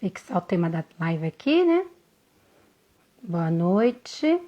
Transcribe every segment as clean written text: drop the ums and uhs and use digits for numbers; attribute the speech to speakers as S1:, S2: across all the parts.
S1: Fixar o tema da live aqui, né? Boa noite.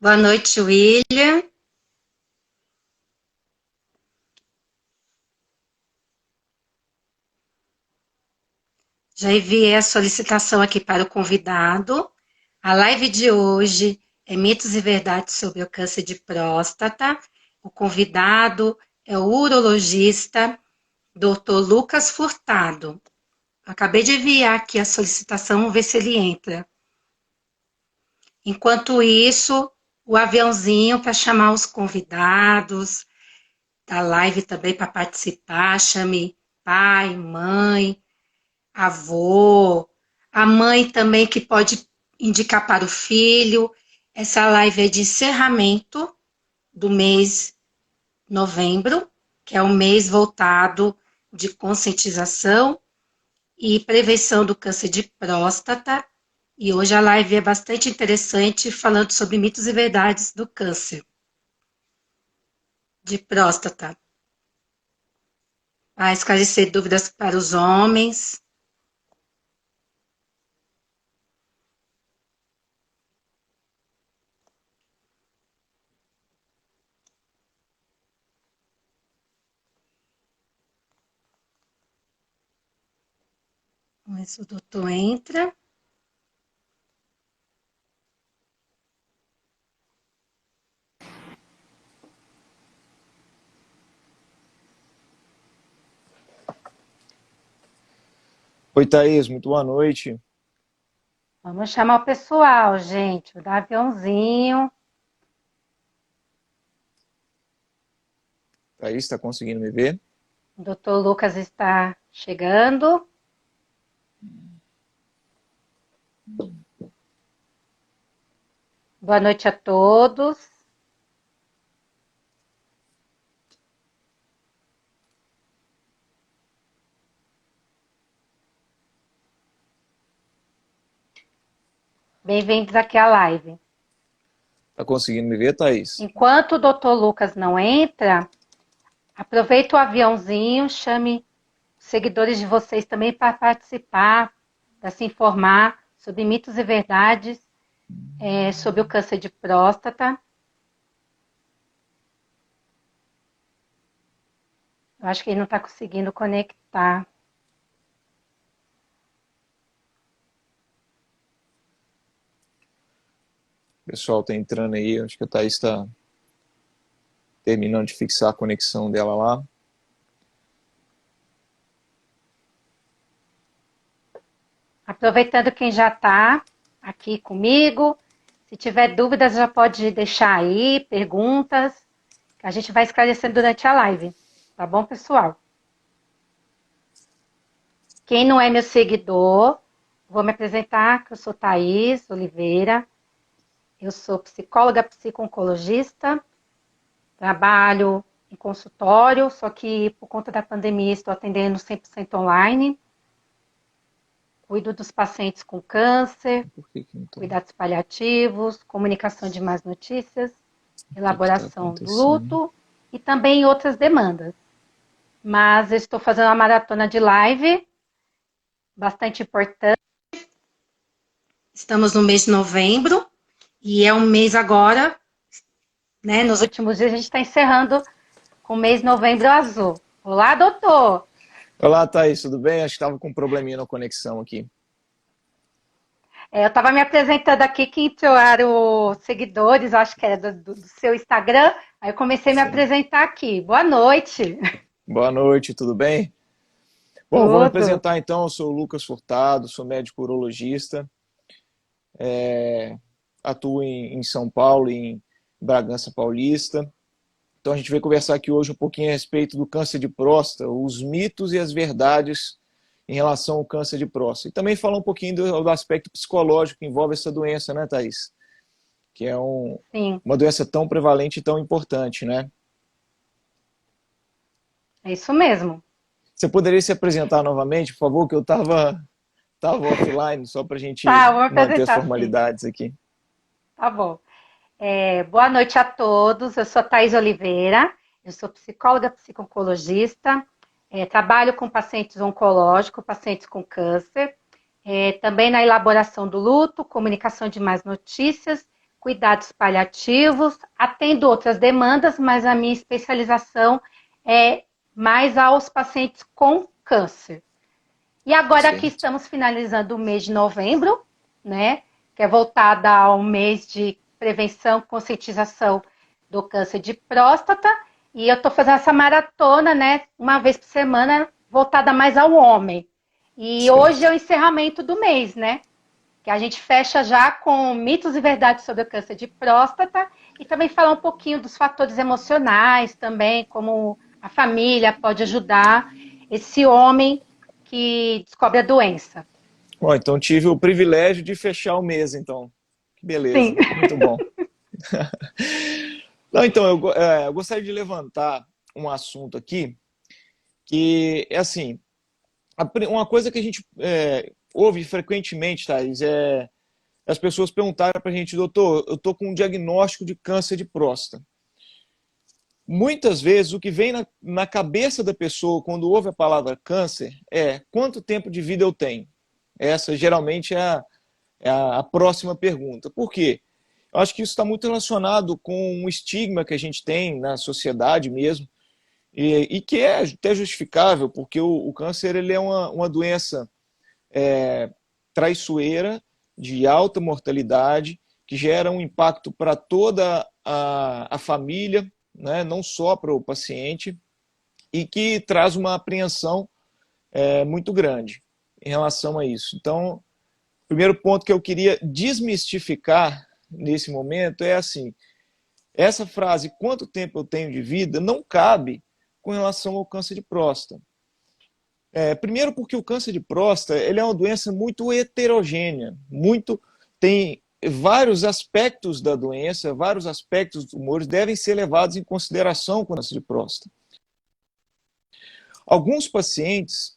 S2: Boa noite, William. Já enviei a solicitação aqui para o convidado. A live de hoje é mitos e verdades sobre o câncer de próstata. O convidado é o urologista Dr. Lucas Furtado. Acabei de enviar aqui a solicitação, vamos ver se ele entra. Enquanto isso, o aviãozinho para chamar os convidados da live também para participar. Chame pai, mãe, avô, a mãe também que pode indicar para o filho. Essa live é de encerramento do mês de novembro, que é um mês voltado de conscientização e prevenção do câncer de próstata. E hoje a live é bastante interessante, falando sobre mitos e verdades do câncer de próstata. Vai esclarecer dúvidas para os homens. Vamos ver se o doutor entra.
S3: Oi, Thaís, muito boa noite.
S1: Vamos chamar o pessoal, gente. O aviãozinho.
S3: Thaís, está conseguindo me ver?
S1: O doutor Lucas está chegando. Boa noite a todos. Bem-vindos aqui à live.
S3: Está conseguindo me ver, Thaís?
S1: Enquanto o doutor Lucas não entra, aproveita o aviãozinho, chame os seguidores de vocês também para participar, para se informar sobre mitos e verdades sobre o câncer de próstata. Eu acho que ele não está conseguindo conectar.
S3: O pessoal está entrando aí, acho que a Thaís está terminando de fixar a conexão dela lá.
S1: Aproveitando quem já está aqui comigo, se tiver dúvidas já pode deixar aí, perguntas, que a gente vai esclarecendo durante a live. Tá bom, pessoal? Quem não é meu seguidor, vou me apresentar, que eu sou Thaís Oliveira, eu sou psicóloga psico-oncologista, trabalho em consultório, só que por conta da pandemia estou atendendo 100% online, cuido dos pacientes com câncer, cuidados paliativos, comunicação de más notícias, elaboração do luto e também outras demandas. Mas eu estou fazendo uma maratona de live, bastante importante.
S2: Estamos no mês de novembro e é um mês agora, né?
S1: Nos últimos dias a gente está encerrando com o mês de novembro azul. Olá, doutor!
S3: Olá, Thaís, tudo bem? Acho que estava com um probleminha na conexão aqui.
S1: Eu estava me apresentando aqui que entraram seguidores, acho que era do seu Instagram, aí eu comecei a me apresentar aqui. Boa noite!
S3: Boa noite, tudo bem? Bom, vou me apresentar então, eu sou o Lucas Furtado, sou médico urologista, atuo em São Paulo, em Bragança Paulista, Então a gente vai conversar aqui hoje um pouquinho a respeito do câncer de próstata, os mitos e as verdades em relação ao câncer de próstata. E também falar um pouquinho do aspecto psicológico que envolve essa doença, né, Thaís? Que é uma doença tão prevalente e tão importante, né?
S1: É isso mesmo.
S3: Você poderia se apresentar novamente, por favor, que eu estava offline, só para a gente
S1: Vou
S3: manter as
S1: apresentar,
S3: formalidades aqui.
S1: Tá bom. Boa noite a todos. Eu sou Thaís Oliveira, eu sou psicóloga psico-oncologista, trabalho com pacientes oncológicos, pacientes com câncer, também na elaboração do luto, comunicação de más notícias, cuidados paliativos, atendo outras demandas, mas a minha especialização é mais aos pacientes com câncer. E agora aqui estamos finalizando o mês de novembro, né? Que é voltada ao mês de prevenção, conscientização do câncer de próstata. E eu estou fazendo essa maratona, né? Uma vez por semana, voltada mais ao homem. E hoje é o encerramento do mês, né? Que a gente fecha já com mitos e verdades sobre o câncer de próstata e também falar um pouquinho dos fatores emocionais também, como a família pode ajudar esse homem que descobre a doença.
S3: Bom, então tive o privilégio de fechar o mês, então. Que beleza,
S1: Sim.
S3: muito bom. Não, então, eu gostaria de levantar um assunto aqui, que é assim, uma coisa que a gente ouve frequentemente, Thaís, é as pessoas perguntarem para a gente, doutor, eu estou com um diagnóstico de câncer de próstata. Muitas vezes o que vem na cabeça da pessoa quando ouve a palavra câncer é quanto tempo de vida eu tenho? Essa geralmente é a próxima pergunta. Por quê? Eu acho que isso está muito relacionado com um estigma que a gente tem na sociedade mesmo, e que é até justificável, porque o câncer ele é uma doença traiçoeira, de alta mortalidade, que gera um impacto para toda a família, né, não só para o paciente, e que traz uma apreensão muito grande em relação a isso. Então, o primeiro ponto que eu queria desmistificar nesse momento é assim, essa frase, quanto tempo eu tenho de vida, não cabe com relação ao câncer de próstata. Primeiro porque o câncer de próstata ele é uma doença muito heterogênea, tem vários aspectos da doença, vários aspectos dos tumores devem ser levados em consideração com o câncer de próstata. Alguns pacientes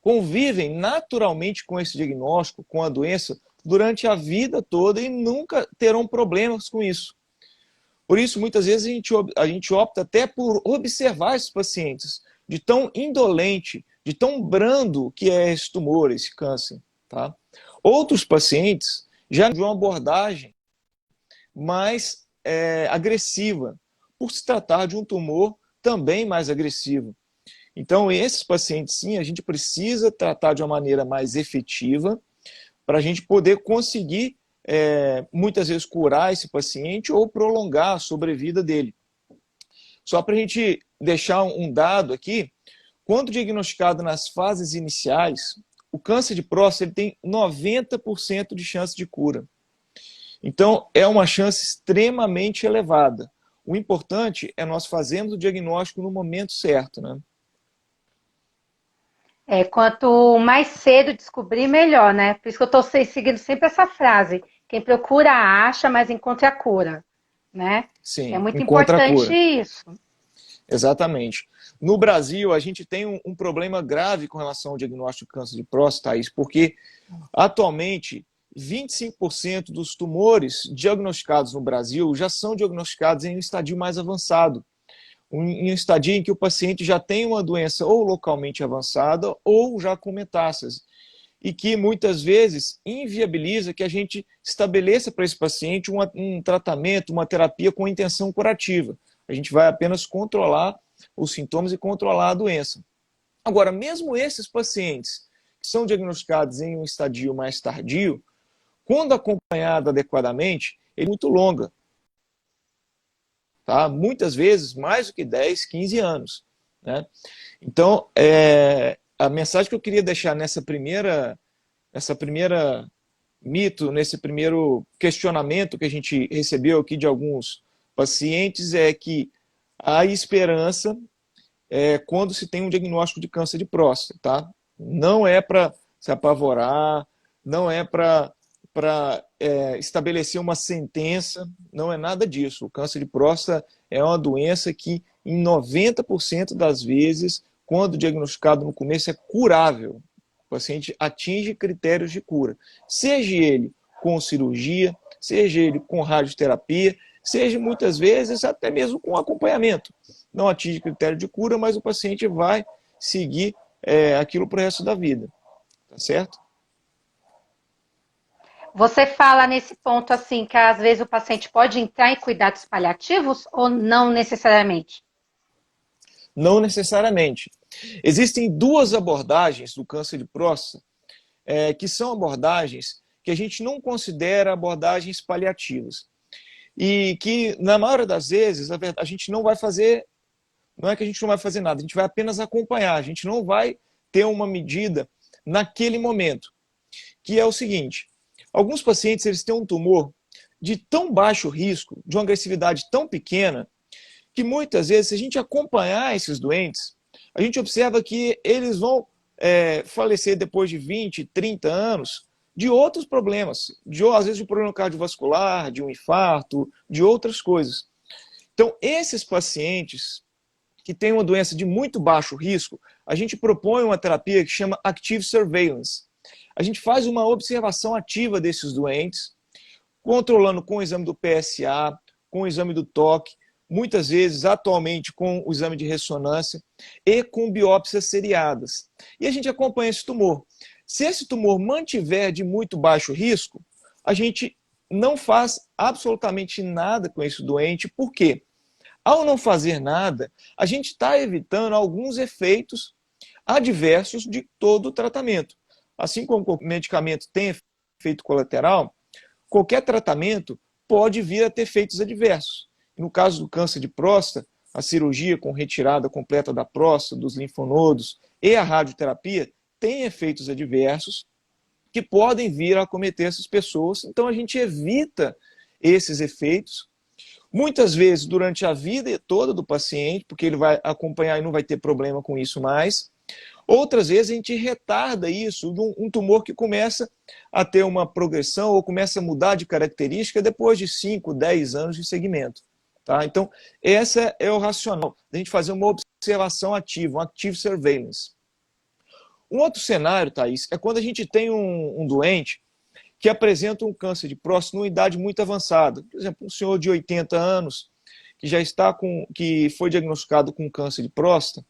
S3: convivem naturalmente com esse diagnóstico, com a doença, durante a vida toda e nunca terão problemas com isso. Por isso, muitas vezes, a gente opta até por observar esses pacientes de tão indolente, de tão brando que é esse tumor, esse câncer. Tá? Outros pacientes já de uma abordagem mais agressiva, por se tratar de um tumor também mais agressivo. Então, esses pacientes, sim, a gente precisa tratar de uma maneira mais efetiva para a gente poder conseguir, muitas vezes, curar esse paciente ou prolongar a sobrevida dele. Só para a gente deixar um dado aqui, quando diagnosticado nas fases iniciais, o câncer de próstata ele tem 90% de chance de cura. Então, é uma chance extremamente elevada. O importante é nós fazermos o diagnóstico no momento certo, né?
S1: Quanto mais cedo descobrir, melhor, né? Por isso que eu estou seguindo sempre essa frase. Quem procura, acha, mas encontra a cura, né?
S3: Sim,
S1: é muito
S3: encontra a
S1: importante
S3: cura.
S1: isso.
S3: Exatamente. No Brasil, a gente tem um problema grave com relação ao diagnóstico de câncer de próstata, porque atualmente 25% dos tumores diagnosticados no Brasil já são diagnosticados em um estadio mais avançado. Em um estadio em que o paciente já tem uma doença ou localmente avançada ou já com metástase. E que muitas vezes inviabiliza que a gente estabeleça para esse paciente um tratamento, uma terapia com intenção curativa. A gente vai apenas controlar os sintomas e controlar a doença. Agora, mesmo esses pacientes que são diagnosticados em um estadio mais tardio, quando acompanhado adequadamente, ele é muito longa. Tá? Muitas vezes mais do que 10, 15 anos. Né? Então, a mensagem que eu queria deixar nessa primeira mito, nesse primeiro questionamento que a gente recebeu aqui de alguns pacientes é que há esperança quando se tem um diagnóstico de câncer de próstata, tá? Não é para se apavorar, não é para estabelecer uma sentença, não é nada disso. O câncer de próstata é uma doença que, em 90% das vezes, quando diagnosticado no começo, é curável. O paciente atinge critérios de cura, seja ele com cirurgia, seja ele com radioterapia, seja muitas vezes até mesmo com acompanhamento. Não atinge critério de cura, mas o paciente vai seguir aquilo para o resto da vida. Tá certo?
S1: Você fala nesse ponto assim que às vezes o paciente pode entrar em cuidados paliativos ou não necessariamente?
S3: Não necessariamente. Existem duas abordagens do câncer de próstata que são abordagens que a gente não considera abordagens paliativas. E que, na maioria das vezes, a gente não vai fazer, não é que a gente não vai fazer nada, a gente vai apenas acompanhar, a gente não vai ter uma medida naquele momento. Que é o seguinte, alguns pacientes eles têm um tumor de tão baixo risco, de uma agressividade tão pequena, que muitas vezes, se a gente acompanhar esses doentes, a gente observa que eles vão falecer depois de 20, 30 anos de outros problemas, às vezes de um problema cardiovascular, de um infarto, de outras coisas. Então, esses pacientes que têm uma doença de muito baixo risco, a gente propõe uma terapia que chama Active Surveillance. A gente faz uma observação ativa desses doentes, controlando com o exame do PSA, com o exame do toque, muitas vezes, atualmente, com o exame de ressonância e com biópsias seriadas. E a gente acompanha esse tumor. Se esse tumor mantiver de muito baixo risco, a gente não faz absolutamente nada com esse doente. Por quê? Ao não fazer nada, a gente está evitando alguns efeitos adversos de todo o tratamento. Assim como o medicamento tem efeito colateral, qualquer tratamento pode vir a ter efeitos adversos. No caso do câncer de próstata, a cirurgia com retirada completa da próstata, dos linfonodos e a radioterapia tem efeitos adversos que podem vir a acometer essas pessoas. Então a gente evita esses efeitos, muitas vezes durante a vida toda do paciente, porque ele vai acompanhar e não vai ter problema com isso mais. Outras vezes a gente retarda isso, um tumor que começa a ter uma progressão ou começa a mudar de característica depois de 5, 10 anos de segmento. Tá? Então, esse é o racional, a gente fazer uma observação ativa, um active surveillance. Um outro cenário, Thaís, é quando a gente tem um doente que apresenta um câncer de próstata numa idade muito avançada. Por exemplo, um senhor de 80 anos que foi diagnosticado com câncer de próstata,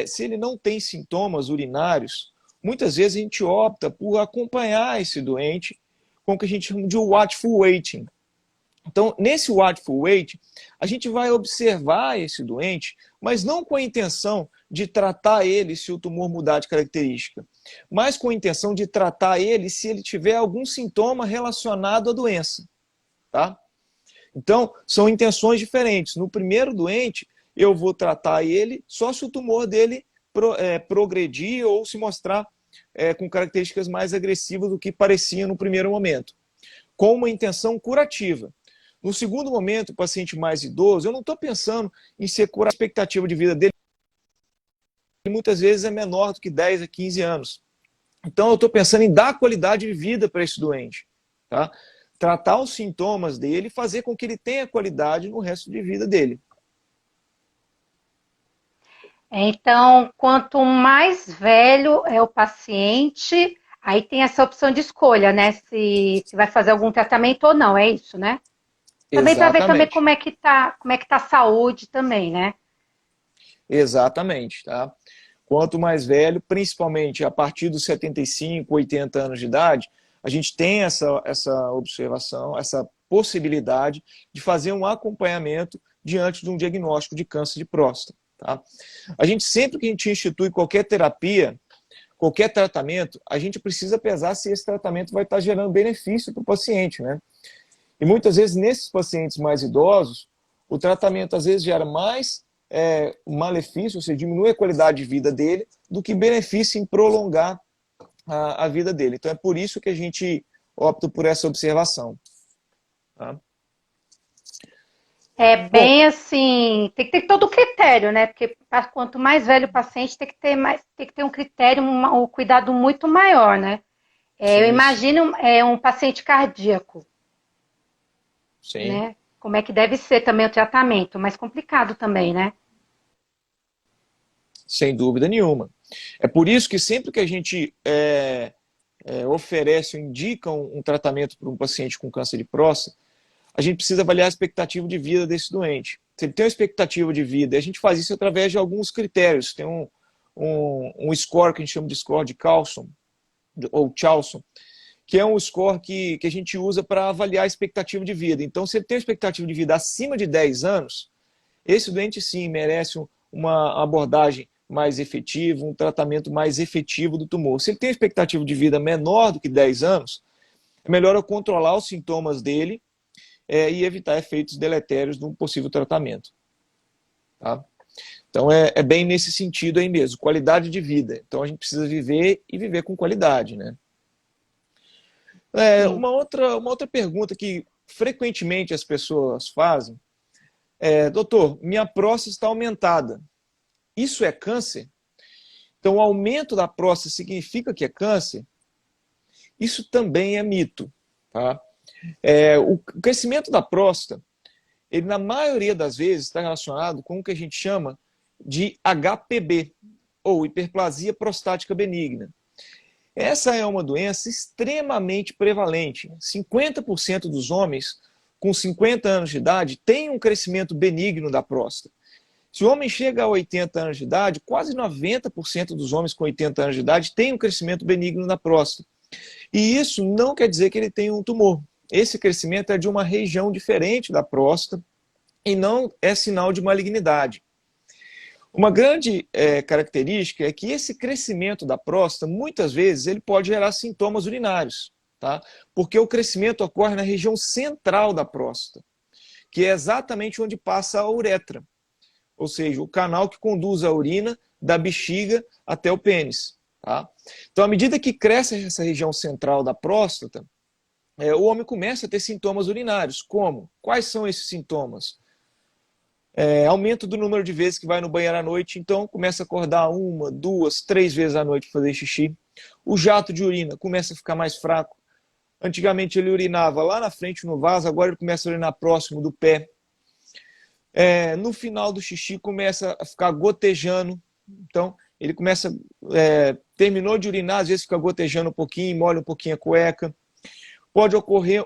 S3: se ele não tem sintomas urinários, muitas vezes a gente opta por acompanhar esse doente com o que a gente chama de watchful waiting. Então, nesse watchful waiting, a gente vai observar esse doente, mas não com a intenção de tratar ele se o tumor mudar de característica, mas com a intenção de tratar ele se ele tiver algum sintoma relacionado à doença. Tá? Então, são intenções diferentes. No primeiro doente, eu vou tratar ele só se o tumor dele progredir ou se mostrar com características mais agressivas do que parecia no primeiro momento, com uma intenção curativa. No segundo momento, o paciente mais idoso, eu não estou pensando em ser curado. A expectativa de vida dele muitas vezes é menor do que 10 a 15 anos. Então, eu estou pensando em dar qualidade de vida para esse doente. Tá? Tratar os sintomas dele e fazer com que ele tenha qualidade no resto de vida dele.
S1: Então, quanto mais velho é o paciente, aí tem essa opção de escolha, né? Se vai fazer algum tratamento ou não, é isso, né? Também para ver também como é que tá a saúde também, né?
S3: Exatamente, tá? Quanto mais velho, principalmente a partir dos 75, 80 anos de idade, a gente tem essa observação, essa possibilidade de fazer um acompanhamento diante de um diagnóstico de câncer de próstata. Tá? A gente, sempre que a gente institui qualquer terapia, qualquer tratamento, a gente precisa pesar se esse tratamento vai estar gerando benefício para o paciente, né? E muitas vezes, nesses pacientes mais idosos, o tratamento às vezes gera mais malefício, ou seja, diminui a qualidade de vida dele, do que benefício em prolongar a vida dele. Então é por isso que a gente opta por essa observação. Tá?
S1: É
S3: Bom,
S1: bem assim, tem que ter todo o critério, né? Porque quanto mais velho o paciente, tem que ter um critério, um cuidado muito maior, né? Eu
S3: sim, sim,
S1: imagino um paciente cardíaco,
S3: sim,
S1: né? Como é que deve ser também o tratamento, mais complicado também, né?
S3: sem dúvida nenhuma. É por isso que sempre que a gente oferece ou indica um tratamento para um paciente com câncer de próstata, a gente precisa avaliar a expectativa de vida desse doente. Se ele tem uma expectativa de vida, a gente faz isso através de alguns critérios. Tem um score que a gente chama de score de Carlson, ou Charlson, que é um score que a gente usa para avaliar a expectativa de vida. Então, se ele tem uma expectativa de vida acima de 10 anos, esse doente sim merece uma abordagem mais efetiva, um tratamento mais efetivo do tumor. Se ele tem uma expectativa de vida menor do que 10 anos, é melhor eu controlar os sintomas dele e evitar efeitos deletérios de um possível tratamento. Tá? Então é bem nesse sentido aí mesmo, qualidade de vida. Então a gente precisa viver e viver com qualidade, né?
S1: Sim.
S3: Uma outra pergunta que frequentemente as pessoas fazem é: doutor, minha próstata está aumentada. Isso é câncer? Então o aumento da próstata significa que é câncer? Isso também é mito. Tá? O crescimento da próstata, ele na maioria das vezes está relacionado com o que a gente chama de HPB, ou hiperplasia prostática benigna. Essa é uma doença extremamente prevalente. 50% dos homens com 50 anos de idade têm um crescimento benigno da próstata. Se o homem chega a 80 anos de idade, quase 90% dos homens com 80 anos de idade têm um crescimento benigno da próstata. E isso não quer dizer que ele tem um tumor. Esse crescimento é de uma região diferente da próstata e não é sinal de malignidade. Uma grande característica é que esse crescimento da próstata, muitas vezes, ele pode gerar sintomas urinários, tá? Porque o crescimento ocorre na região central da próstata, que é exatamente onde passa a uretra, ou seja, o canal que conduz a urina da bexiga até o pênis. Tá? Então, à medida que cresce essa região central da próstata, o homem começa a ter sintomas urinários. Como? Quais são esses sintomas? Aumento do número de vezes que vai no banheiro à noite, então começa a acordar 1, 2, 3 vezes à noite para fazer xixi. O jato de urina começa a ficar mais fraco. Antigamente ele urinava lá na frente no vaso, agora ele começa a urinar próximo do pé. No final do xixi começa a ficar gotejando. Então ele começa, terminou de urinar, às vezes fica gotejando um pouquinho, molha um pouquinho a cueca. Pode ocorrer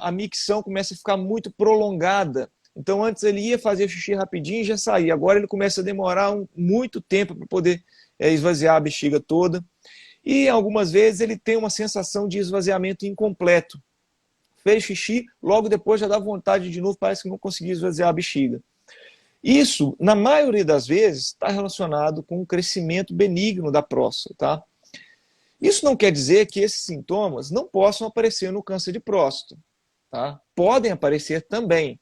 S3: a micção começa a ficar muito prolongada. Então, antes ele ia fazer xixi rapidinho e já saía. Agora ele começa a demorar muito tempo para poder esvaziar a bexiga toda. E algumas vezes ele tem uma sensação de esvaziamento incompleto. Fez xixi, logo depois já dá vontade de novo, parece que não conseguiu esvaziar a bexiga. Isso, na maioria das vezes, está relacionado com o crescimento benigno da próstata. Tá? Isso não quer dizer que esses sintomas não possam aparecer no câncer de próstata. Tá? Podem aparecer também.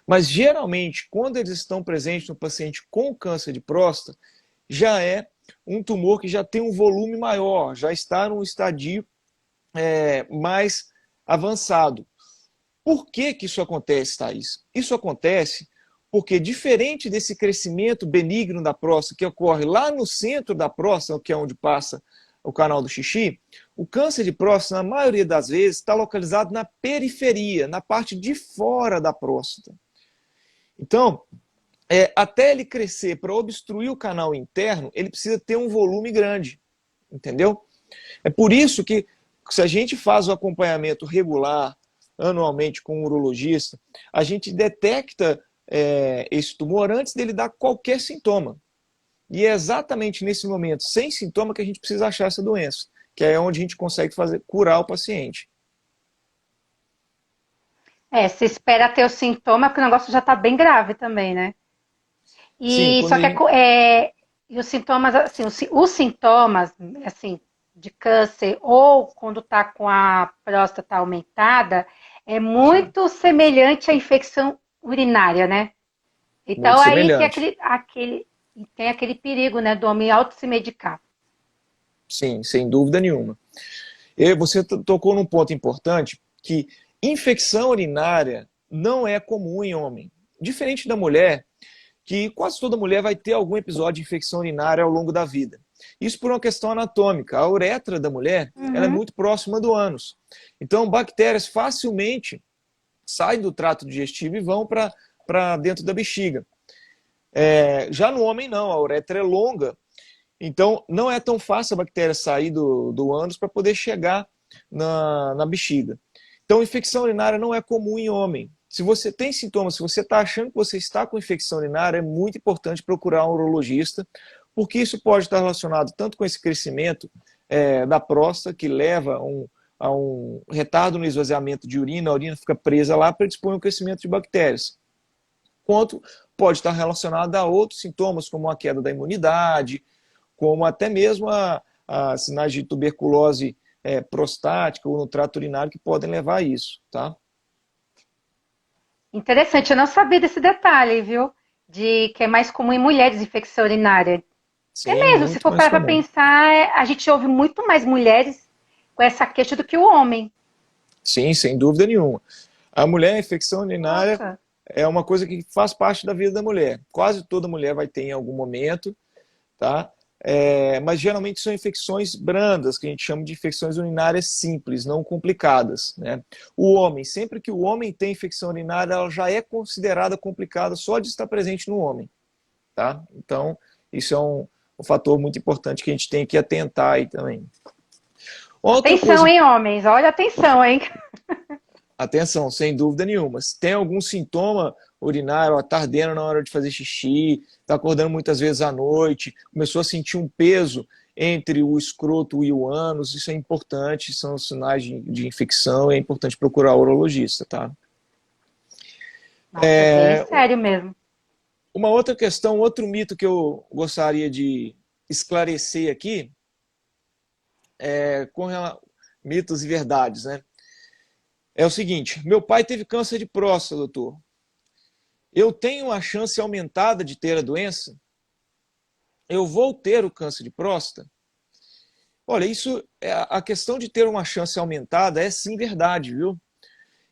S3: Mas, geralmente, quando eles estão presentes no paciente com câncer de próstata, já é um tumor que já tem um volume maior, já está num estadio mais avançado. Por que isso acontece, Thaís? Isso acontece porque, diferente desse crescimento benigno da próstata que ocorre lá no centro da próstata, que é onde passa o canal do xixi, o câncer de próstata, na maioria das vezes, está localizado na periferia, na parte de fora da próstata. Então, até ele crescer para obstruir o canal interno, ele precisa ter um volume grande, entendeu? É por isso que, se a gente faz o acompanhamento regular, anualmente com um urologista, a gente detecta esse tumor antes dele dar qualquer sintoma. E é exatamente nesse momento, sem sintoma, que a gente precisa achar essa doença, que é onde a gente consegue curar o paciente.
S1: Se espera ter o sintoma, porque o negócio já está bem grave também, né?
S3: Sim,
S1: E
S3: quando
S1: só
S3: a
S1: que
S3: gente...
S1: e os sintomas, assim, os sintomas, assim, de câncer ou quando está com a próstata aumentada, é
S3: Sim,
S1: muito semelhante à infecção urinária, né? Então
S3: muito
S1: aí tem
S3: semelhante.
S1: tem aquele perigo, né, do homem auto se medicar.
S3: Sim, sem dúvida nenhuma. E você tocou num ponto importante, que infecção urinária não é comum em homem. diferente da mulher, que quase toda mulher vai ter algum episódio de infecção urinária ao longo da vida. Isso por uma questão anatômica. A uretra da mulher, ela é muito próxima do ânus. Então, bactérias facilmente saem do trato digestivo e vão para dentro da bexiga. Já no homem, não. A uretra é longa. Então, não é tão fácil a bactéria sair do ânus para poder chegar na bexiga. Então, infecção urinária não é comum em homem. Se você tem sintomas, se você está achando que você está com infecção urinária, é muito importante procurar um urologista, porque isso pode estar relacionado tanto com esse crescimento da próstata, que leva a um retardo no esvaziamento de urina, a urina fica presa lá, predispõe ao crescimento de bactérias, quanto pode estar relacionado a outros sintomas, como a queda da imunidade, como até mesmo a sinais de tuberculose prostática ou no trato urinário que podem levar a isso, tá?
S1: Interessante, eu não sabia desse detalhe, viu? De que é mais comum em mulheres infecção urinária.
S3: Sim,
S1: É mesmo, se
S3: muito
S1: for
S3: mais
S1: para
S3: comum.
S1: pensar, a gente ouve muito mais mulheres com essa queixa do que o homem.
S3: Sim, sem dúvida nenhuma. A mulher, infecção urinária
S1: Nossa,
S3: é uma coisa que faz parte da vida da mulher. Quase toda mulher vai ter em algum momento, tá? Mas geralmente são infecções brandas, que a gente chama de infecções urinárias simples, não complicadas, né? O homem, sempre que o homem tem infecção urinária, ela já é considerada complicada só de estar presente no homem, tá? Então, isso é um fator muito importante que a gente tem que atentar aí também. Outra
S1: atenção,
S3: coisa,
S1: hein, homens? Olha, atenção, hein?
S3: atenção, sem dúvida nenhuma, se tem algum sintoma urinário, está ardendo na hora de fazer xixi, está acordando muitas vezes à noite, começou a sentir um peso entre o escroto e o ânus, isso é importante, são sinais de infecção, é importante procurar o urologista, tá?
S1: Nossa, bem sério mesmo.
S3: Uma outra questão, outro mito que eu gostaria de esclarecer aqui, mitos e verdades, né? É o seguinte, meu pai teve câncer de próstata, doutor. Eu tenho a chance aumentada de ter a doença? Eu vou ter o câncer de próstata? Olha, a questão de ter uma chance aumentada é sim verdade, viu?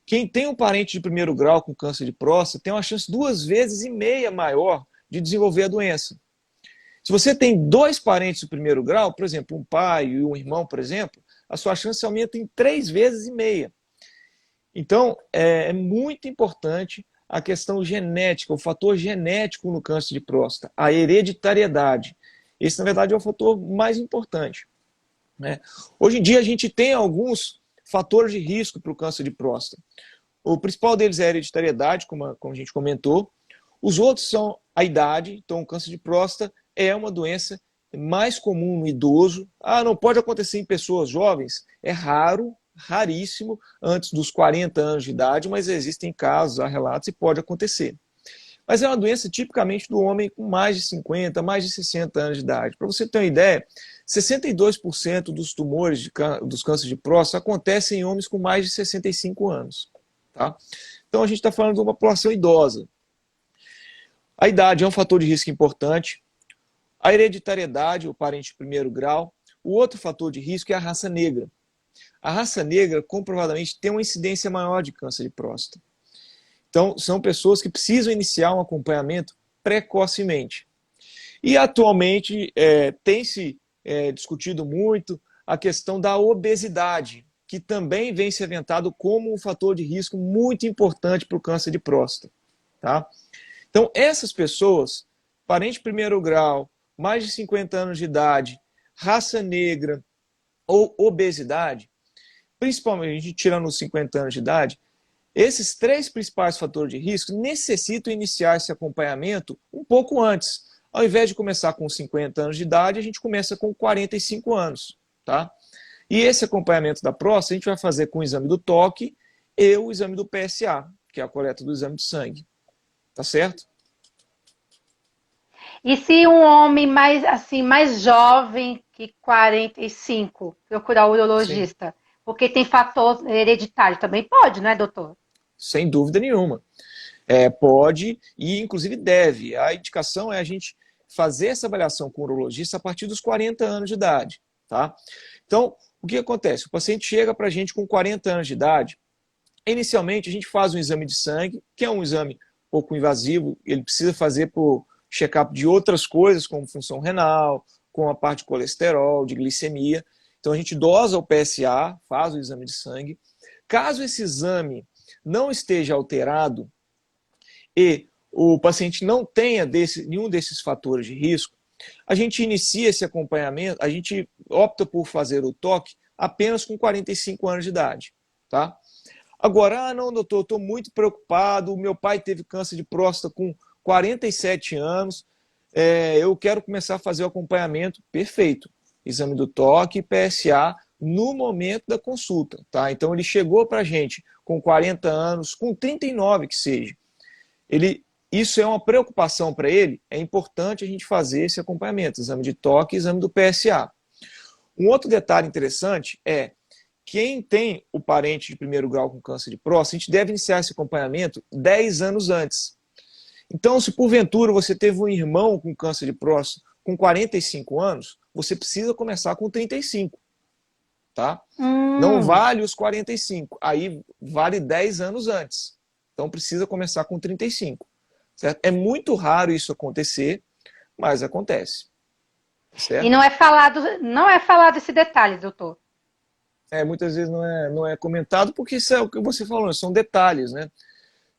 S3: Quem tem um parente de primeiro grau com câncer de próstata tem uma chance 2,5 vezes maior de desenvolver a doença. Se você tem 2 parentes de primeiro grau, por exemplo, um pai e um irmão, por exemplo, a sua chance aumenta em 3,5 vezes. Então, é muito importante a questão genética, o fator genético no câncer de próstata, a hereditariedade. Esse, na verdade, é o fator mais importante, né? Hoje em dia, a gente tem alguns fatores de risco para o câncer de próstata. O principal deles é a hereditariedade, como a gente comentou. Os outros são a idade. Então, o câncer de próstata é uma doença mais comum no idoso. Não pode acontecer em pessoas jovens? É raro, raríssimo, antes dos 40 anos de idade, mas existem casos, há relatos, e pode acontecer. Mas é uma doença tipicamente do homem com mais de 50, mais de 60 anos de idade. Para você ter uma ideia, 62% dos tumores dos cânceres de próstata acontecem em homens com mais de 65 anos. Tá? Então a gente está falando de uma população idosa. A idade é um fator de risco importante. A hereditariedade, o parente de primeiro grau. O outro fator de risco é a raça negra. A raça negra, comprovadamente, tem uma incidência maior de câncer de próstata. Então, são pessoas que precisam iniciar um acompanhamento precocemente. E, atualmente, tem-se discutido muito a questão da obesidade, que também vem se aventado como um fator de risco muito importante para o câncer de próstata. Tá? Então, essas pessoas, parente de primeiro grau, mais de 50 anos de idade, raça negra ou obesidade, principalmente tirando os 50 anos de idade, esses 3 principais fatores de risco necessitam iniciar esse acompanhamento um pouco antes. Ao invés de começar com 50 anos de idade, a gente começa com 45 anos. Tá? E esse acompanhamento da próstata a gente vai fazer com o exame do toque e o exame do PSA, que é a coleta do exame de sangue. Tá certo?
S1: E se um homem mais jovem que 45 procurar o
S3: Sim,
S1: urologista, porque tem fator hereditário, também pode, não é, doutor?
S3: sem dúvida nenhuma. Pode e, inclusive, deve. A indicação é a gente fazer essa avaliação com o urologista a partir dos 40 anos de idade. Tá? Então, o que acontece? O paciente chega para a gente com 40 anos de idade. Inicialmente, a gente faz um exame de sangue, que é um exame pouco invasivo, ele precisa fazer por check-up de outras coisas, como função renal, com a parte de colesterol, de glicemia. Então a gente dosa o PSA, faz o exame de sangue. Caso esse exame não esteja alterado e o paciente não tenha nenhum desses fatores de risco, a gente inicia esse acompanhamento, a gente opta por fazer o toque apenas com 45 anos de idade. Tá? Agora, não, doutor, eu estou muito preocupado, o meu pai teve câncer de próstata com 47 anos, eu quero começar a fazer o acompanhamento. Perfeito. Exame do toque e PSA no momento da consulta. Tá? Então, ele chegou para a gente com 40 anos, com 39 que seja. Isso é uma preocupação para ele, é importante a gente fazer esse acompanhamento, exame de toque e exame do PSA. Um outro detalhe interessante é quem tem o parente de primeiro grau com câncer de próstata, a gente deve iniciar esse acompanhamento 10 anos antes. Então, se porventura você teve um irmão com câncer de próstata com 45 anos, você precisa começar com 35. Tá? Não vale os 45, aí vale 10 anos antes. Então, precisa começar com 35. Certo? É muito raro isso acontecer, mas acontece. Certo?
S1: E não é falado esse detalhe, doutor.
S3: Muitas vezes não é comentado, porque isso é o que você falou, são detalhes, né?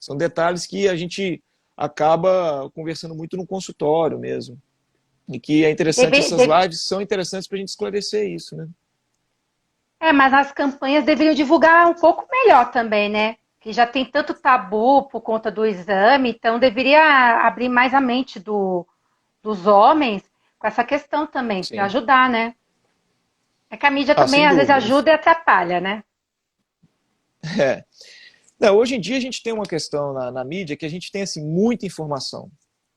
S3: São detalhes que a gente acaba conversando muito no consultório mesmo. E que é interessante, essas lives são interessantes para a gente esclarecer isso, né?
S1: Mas as campanhas deveriam divulgar um pouco melhor também, né? Que já tem tanto tabu por conta do exame, então deveria abrir mais a mente dos homens com essa questão também, para ajudar, né? É que a mídia também às vezes ajuda e atrapalha, né?
S3: Não, hoje em dia a gente tem uma questão na mídia que a gente tem assim, muita informação.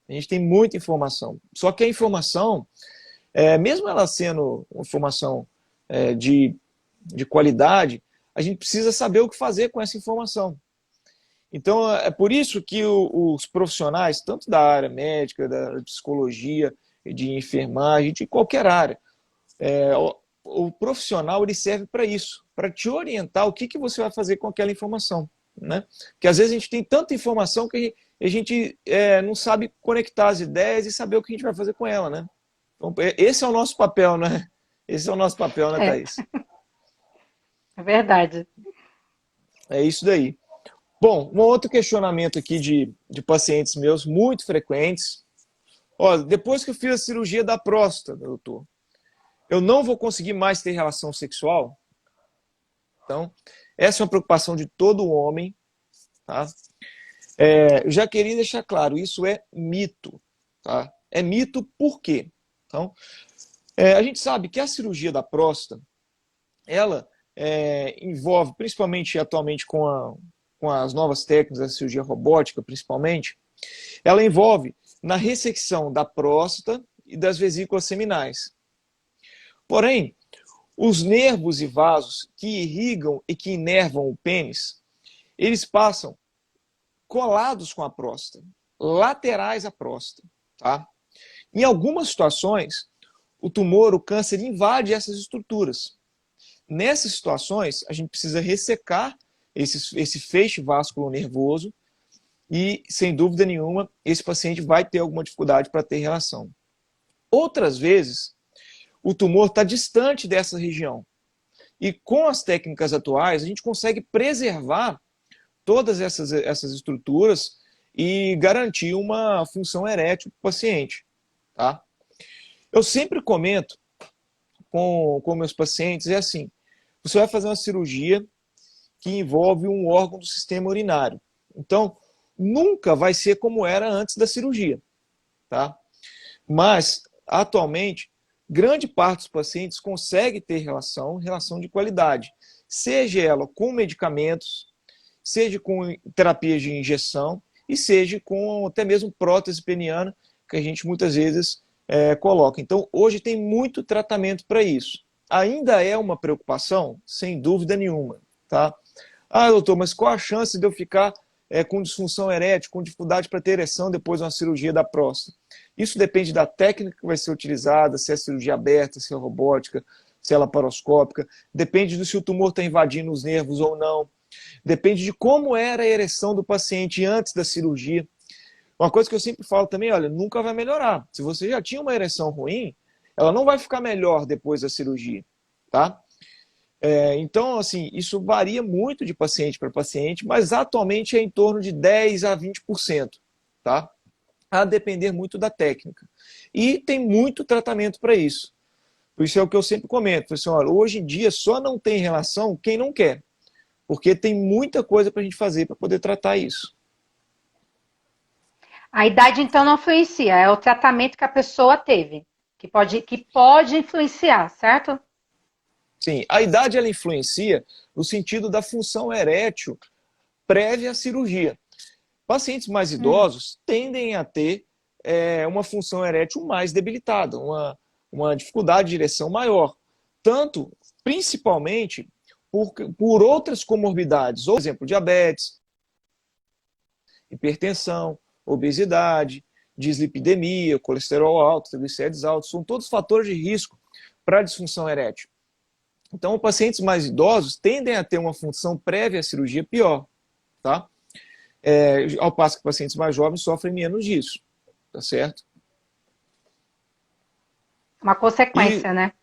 S3: A gente tem muita informação. Só que a informação, mesmo ela sendo uma informação de qualidade, a gente precisa saber o que fazer com essa informação. Então, é por isso que os profissionais, tanto da área médica, da psicologia, de enfermagem, de qualquer área, o profissional ele serve para isso, para te orientar o que você vai fazer com aquela informação. Né? Porque às vezes a gente tem tanta informação que a gente não sabe conectar as ideias e saber o que a gente vai fazer com ela. Né? Então, esse é o nosso papel, né? Esse é o nosso papel, né, Thaís?
S1: É verdade.
S3: É isso daí. Bom, um outro questionamento aqui de pacientes meus, muito frequentes. Olha, depois que eu fiz a cirurgia da próstata, doutor, eu não vou conseguir mais ter relação sexual? Então, essa é uma preocupação de todo homem. Tá? Eu já queria deixar claro, isso é mito. Tá? É mito por quê? Então, a gente sabe que a cirurgia da próstata, ela envolve, principalmente atualmente com as novas técnicas da cirurgia robótica, principalmente, ela envolve na ressecção da próstata e das vesículas seminais. Porém, os nervos e vasos que irrigam e que inervam o pênis, eles passam colados com a próstata, laterais à próstata. Tá? Em algumas situações, o tumor, o câncer, invade essas estruturas. Nessas situações, a gente precisa ressecar esse feixe vascular nervoso e, sem dúvida nenhuma, esse paciente vai ter alguma dificuldade para ter relação. Outras vezes, o tumor está distante dessa região. E com as técnicas atuais, a gente consegue preservar todas essas estruturas e garantir uma função erétil para o paciente. Tá? Eu sempre comento com meus pacientes, é assim, você vai fazer uma cirurgia que envolve um órgão do sistema urinário. Então, nunca vai ser como era antes da cirurgia. Tá? Mas, atualmente, grande parte dos pacientes consegue ter relação de qualidade, seja ela com medicamentos, seja com terapias de injeção e seja com até mesmo prótese peniana, que a gente muitas vezes coloca. Então, hoje tem muito tratamento para isso. Ainda é uma preocupação? Sem dúvida nenhuma. Tá? Ah, doutor, mas qual a chance de eu ficar com disfunção erétil, com dificuldade para ter ereção depois de uma cirurgia da próstata? Isso depende da técnica que vai ser utilizada, se é cirurgia aberta, se é robótica, se é laparoscópica, depende do se o tumor está invadindo os nervos ou não, depende de como era a ereção do paciente antes da cirurgia. Uma coisa que eu sempre falo também, olha, nunca vai melhorar. Se você já tinha uma ereção ruim, ela não vai ficar melhor depois da cirurgia, tá? Então, assim, isso varia muito de paciente para paciente, mas atualmente é em torno de 10 a 20%, tá? A depender muito da técnica. E tem muito tratamento para isso. Por isso é o que eu sempre comento. Assim, olha, hoje em dia só não tem relação quem não quer, porque tem muita coisa para a gente fazer para poder tratar isso.
S1: A idade, então, não influencia, é o tratamento que a pessoa teve, que pode influenciar, certo?
S3: Sim, a idade ela influencia no sentido da função erétil prévia à cirurgia. Pacientes mais idosos tendem a ter uma função erétil mais debilitada, uma dificuldade de ereção maior. Tanto, principalmente, por outras comorbidades, por exemplo, diabetes, hipertensão, obesidade, dislipidemia, colesterol alto, triglicérides altos, são todos fatores de risco para a disfunção erétil. Então, pacientes mais idosos tendem a ter uma função prévia à cirurgia pior, tá? Ao passo que pacientes mais jovens sofrem menos disso, tá certo?
S1: Uma consequência, né?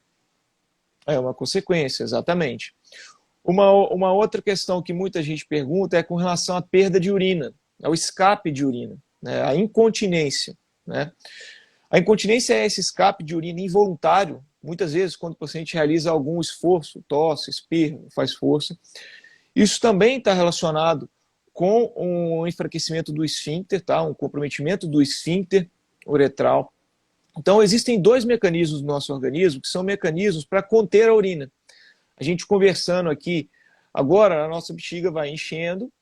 S3: É uma consequência, exatamente. Uma outra questão que muita gente pergunta é com relação à perda de urina, ao escape de urina, né? A incontinência, né? A incontinência é esse escape de urina involuntário, muitas vezes quando o paciente realiza algum esforço, tosse, espirra, faz força. Isso também está relacionado com um enfraquecimento do esfíncter, tá? Um comprometimento do esfíncter uretral. Então, existem dois mecanismos no nosso organismo que são mecanismos para conter a urina. A gente conversando aqui, agora a nossa bexiga vai enchendo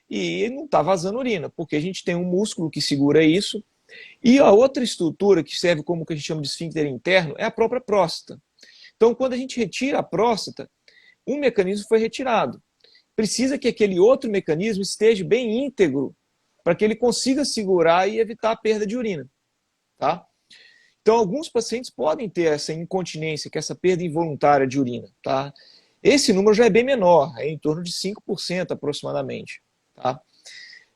S3: e não está vazando urina, porque a gente tem um músculo que segura isso. E a outra estrutura que serve como que a gente chama de esfíncter interno é a própria próstata. Então, quando a gente retira a próstata, um mecanismo foi retirado. Precisa que aquele outro mecanismo esteja bem íntegro para que ele consiga segurar e evitar a perda de urina, tá? Então, alguns pacientes podem ter essa incontinência, que é essa perda involuntária de urina, tá? Esse número já é bem menor, é em torno de 5% aproximadamente, tá?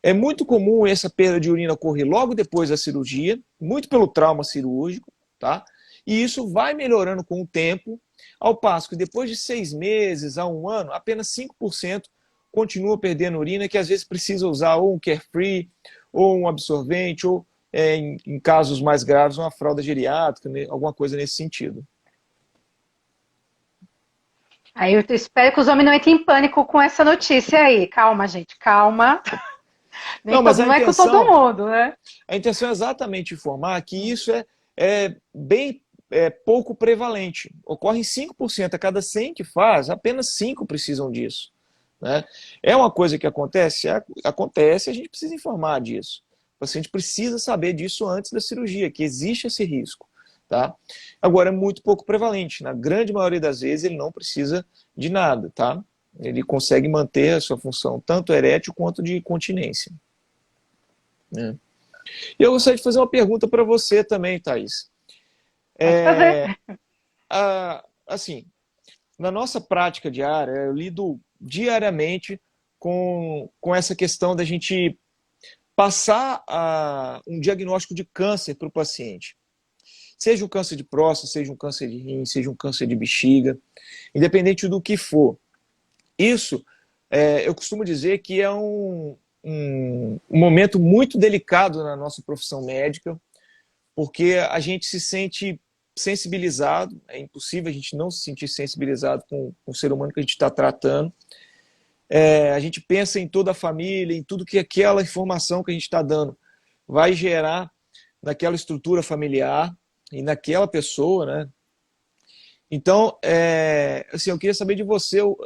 S3: É muito comum essa perda de urina ocorrer logo depois da cirurgia, muito pelo trauma cirúrgico, tá? E isso vai melhorando com o tempo, ao passo que depois de 6 meses a 1 ano, apenas 5% continua perdendo urina, que às vezes precisa usar ou um carefree, ou um absorvente, ou, em casos mais graves, uma fralda geriátrica, né? Alguma coisa nesse sentido.
S1: Aí eu espero que os homens não entrem em pânico com essa notícia aí. Calma, gente, calma.
S3: Não, mas
S1: Não é com todo mundo, né?
S3: A intenção é exatamente informar que isso é bem pouco prevalente. Ocorre em 5%. A cada 100 que faz, apenas 5 precisam disso, né? É uma coisa que acontece? Acontece, a gente precisa informar disso. O paciente precisa saber disso antes da cirurgia, que existe esse risco, tá? Agora, é muito pouco prevalente. Na grande maioria das vezes, ele não precisa de nada, tá? Ele consegue manter a sua função, tanto erétil quanto de continência, né? E eu gostaria de fazer uma pergunta para você também, Thaís.
S1: Pode fazer.
S3: Assim, na nossa prática diária, eu lido diariamente com essa questão da gente passar um diagnóstico de câncer para o paciente. Seja um câncer de próstata, seja um câncer de rim, seja um câncer de bexiga, independente do que for. Isso, eu costumo dizer que é um momento muito delicado na nossa profissão médica, porque a gente se sente sensibilizado, é impossível a gente não se sentir sensibilizado com o ser humano que a gente está tratando. A gente pensa em toda a família, em tudo que aquela informação que a gente está dando vai gerar naquela estrutura familiar e naquela pessoa, né? Então, assim, eu queria saber de você, o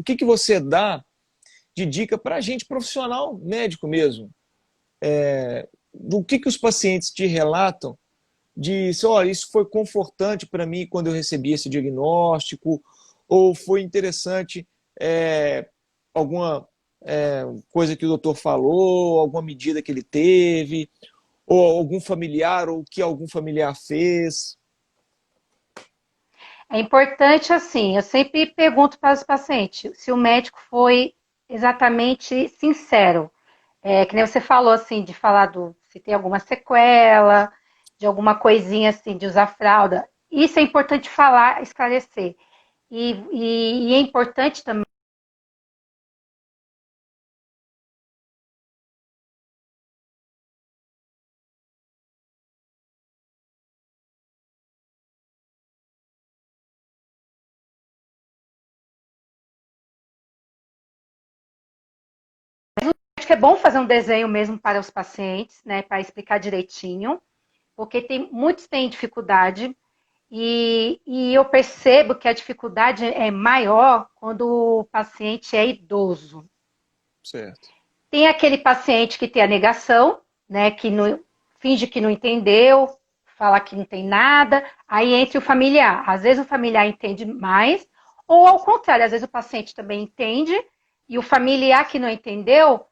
S3: que você dá de dica para a gente, profissional médico mesmo, do que os pacientes te relatam, olha, isso foi confortante para mim quando eu recebi esse diagnóstico, ou foi interessante alguma coisa que o doutor falou, alguma medida que ele teve, ou algum familiar, ou o que algum familiar fez.
S1: É importante, assim, eu sempre pergunto para os pacientes se o médico foi exatamente sincero. Que nem você falou, assim, de falar se tem alguma sequela, de alguma coisinha assim, de usar fralda. Isso é importante falar, esclarecer. E é importante também. Acho que é bom fazer um desenho mesmo para os pacientes, né, para explicar direitinho, porque muitos têm dificuldade e eu percebo que a dificuldade é maior quando o paciente é idoso.
S3: Certo.
S1: Tem aquele paciente que tem a negação, né, que finge que não entendeu, fala que não tem nada, aí entra o familiar. Às vezes o familiar entende mais, ou ao contrário, às vezes o paciente também entende e o familiar que não entendeu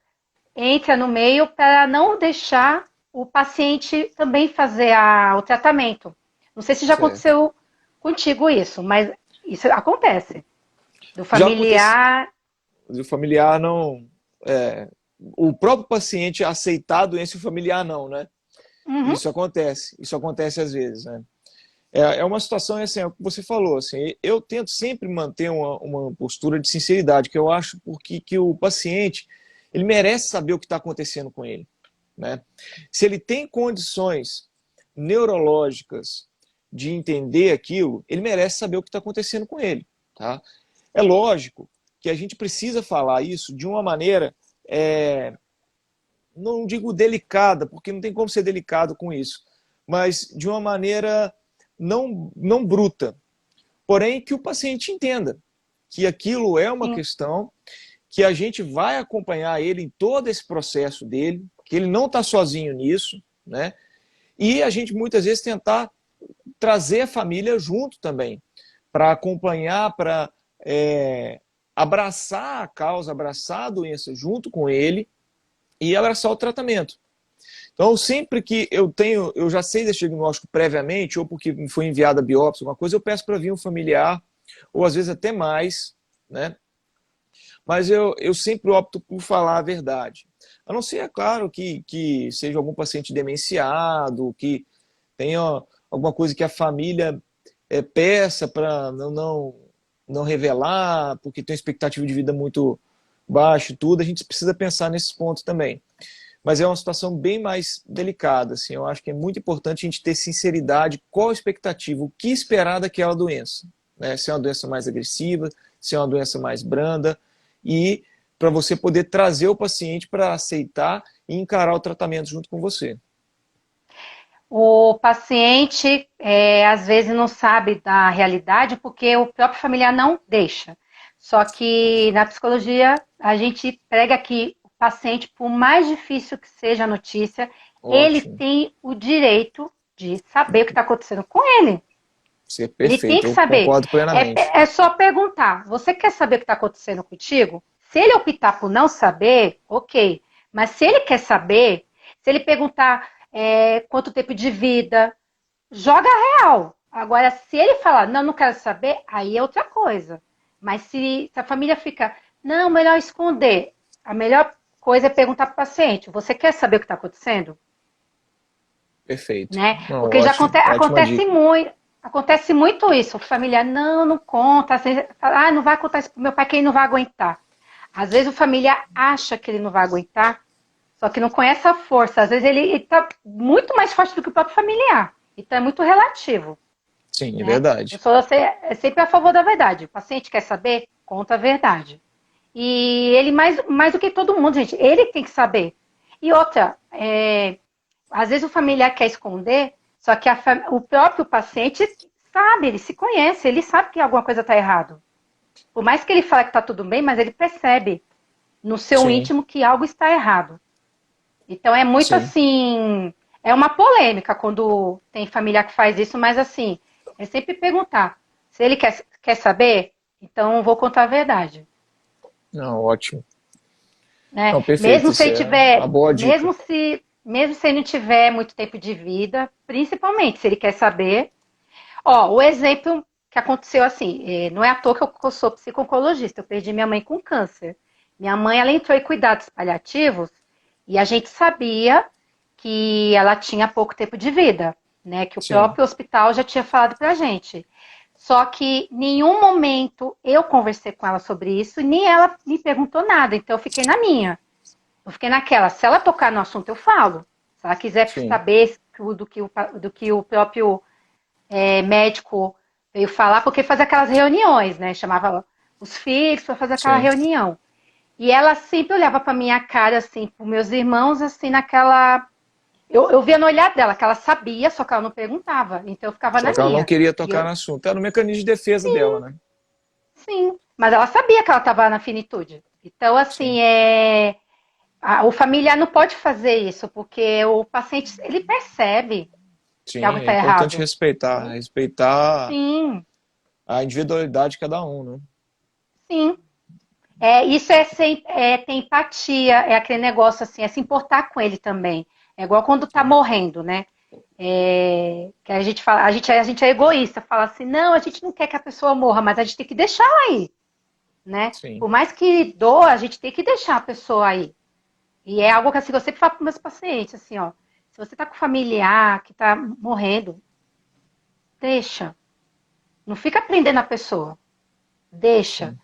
S1: entra no meio para não deixar o paciente também fazer o tratamento. Não sei se já
S3: Certo.
S1: aconteceu contigo isso, mas isso acontece. Do
S3: Já aconteceu.
S1: familiar.
S3: O familiar não. O próprio paciente aceitar a doença e o familiar não, né?
S1: Uhum.
S3: Isso acontece às vezes, né? É uma situação, assim, é o que você falou, assim, eu tento sempre manter uma postura de sinceridade, que eu acho porque que o paciente, ele merece saber o que está acontecendo com ele, né? Se ele tem condições neurológicas de entender aquilo, ele merece saber o que está acontecendo com ele, tá? É lógico que a gente precisa falar isso de uma maneira, não digo delicada, porque não tem como ser delicado com isso, mas de uma maneira não bruta, porém que o paciente entenda que aquilo é uma
S1: Sim.
S3: questão, que a gente vai acompanhar ele em todo esse processo dele, que ele não está sozinho nisso, né? E a gente muitas vezes tentar trazer a família junto também, para acompanhar, para abraçar a causa, abraçar a doença junto com ele e abraçar o tratamento. Então, sempre que eu já sei desse diagnóstico previamente, ou porque me foi enviada a biópsia, alguma coisa, eu peço para vir um familiar, ou às vezes até mais, né? Mas eu sempre opto por falar a verdade. A não ser, é claro, que seja algum paciente demenciado, que tenha alguma coisa que a família peça para não revelar, porque tem uma expectativa de vida muito baixa e tudo, a gente precisa pensar nesses pontos também. Mas é uma situação bem mais delicada, assim, eu acho que é muito importante a gente ter sinceridade, qual a expectativa, o que esperar daquela doença, né? Se é uma doença mais agressiva, se é uma doença mais branda, e para você poder trazer o paciente para aceitar e encarar o tratamento junto com você.
S1: O paciente, às vezes, não sabe da realidade porque o próprio familiar não deixa. Só que na psicologia, a gente prega que o paciente, por mais difícil que seja a notícia, ele
S3: Ótimo.
S1: tem o direito de saber o que está acontecendo com ele.
S3: Você é
S1: Ele tem
S3: perfeito,
S1: que
S3: eu
S1: saber.
S3: concordo plenamente.
S1: É só perguntar: você quer saber o que está acontecendo contigo? Se ele optar por não saber, ok. Mas se ele quer saber, se ele perguntar quanto tempo de vida, joga real. Agora, se ele falar, não, não quero saber, aí é outra coisa. Mas se a família fica, não, melhor esconder, a melhor coisa é perguntar para o paciente: você quer saber o que está acontecendo?
S3: Perfeito.
S1: Né?
S3: Não,
S1: Porque já
S3: ótima dica.
S1: acontece muito isso. O familiar não conta, às vezes, fala, não vai contar isso pro meu pai que ele não vai aguentar. Às vezes o familiar acha que ele não vai aguentar, só que não conhece a força. Às vezes ele está muito mais forte do que o próprio familiar. Então é muito relativo.
S3: Sim, é
S1: Né? Eu
S3: verdade.
S1: sou sempre a favor da verdade. O paciente quer saber, conta a verdade. E ele, mais do que todo mundo, gente, ele tem que saber. E outra, às vezes o familiar quer esconder, só que o próprio paciente sabe, ele se conhece, ele sabe que alguma coisa está errado. Por mais que ele fale que está tudo bem, mas ele percebe no seu
S3: Sim,
S1: íntimo que algo está errado. Então é muito
S3: sim.
S1: assim, é uma polêmica quando tem familiar que faz isso, mas assim, é sempre perguntar. Se ele quer saber, então vou contar a verdade.
S3: Não, ótimo.
S1: Né?
S3: Não, perfeito,
S1: Mesmo se
S3: isso
S1: ele
S3: é uma
S1: tiver,
S3: boa dica.
S1: mesmo se ele não tiver muito tempo de vida, principalmente se ele quer saber. Ó, o exemplo que aconteceu assim, não é à toa que eu sou psico-oncologista, eu perdi minha mãe com câncer. Minha mãe, ela entrou em cuidados paliativos e a gente sabia que ela tinha pouco tempo de vida, né? Que o
S3: Sim.
S1: próprio hospital já tinha falado pra gente. Só que em nenhum momento eu conversei com ela sobre isso, nem ela me perguntou nada, então eu fiquei na minha. Eu fiquei naquela, se ela tocar no assunto, eu falo. Se ela quiser
S3: Sim.
S1: saber do que o próprio médico veio falar, porque fazia aquelas reuniões, né? Chamava os filhos para fazer aquela
S3: Sim.
S1: reunião. E ela sempre olhava para minha cara, assim, para meus irmãos, assim, naquela. Eu via no olhar dela que ela sabia, só que ela não perguntava. Então eu ficava
S3: Só
S1: na
S3: que ela não
S1: minha.
S3: queria
S1: E
S3: tocar no
S1: eu,
S3: assunto. Era o mecanismo de defesa dela, né?
S1: sim. Mas ela sabia que ela estava na finitude. Então, assim,
S3: Sim.
S1: o familiar não pode fazer isso, porque o paciente, ele percebe que algo
S3: Sim, é
S1: está
S3: importante
S1: errado.
S3: respeitar. Respeitar
S1: Sim,
S3: a individualidade de cada um, né?
S1: sim. Isso ter empatia, é aquele negócio assim, é se importar com ele também. É igual quando tá
S3: Sim.
S1: morrendo, né? Que a gente fala, a gente é egoísta, fala assim, não, a gente não quer que a pessoa morra, mas a gente tem que deixar ela aí, né?
S3: Sim.
S1: Por mais que doa, a gente tem que deixar a pessoa aí. E é algo que assim, eu sempre falo para meus pacientes, assim, ó, se você tá com familiar que tá morrendo, deixa. Não fica prendendo a pessoa. Deixa.
S3: Sim.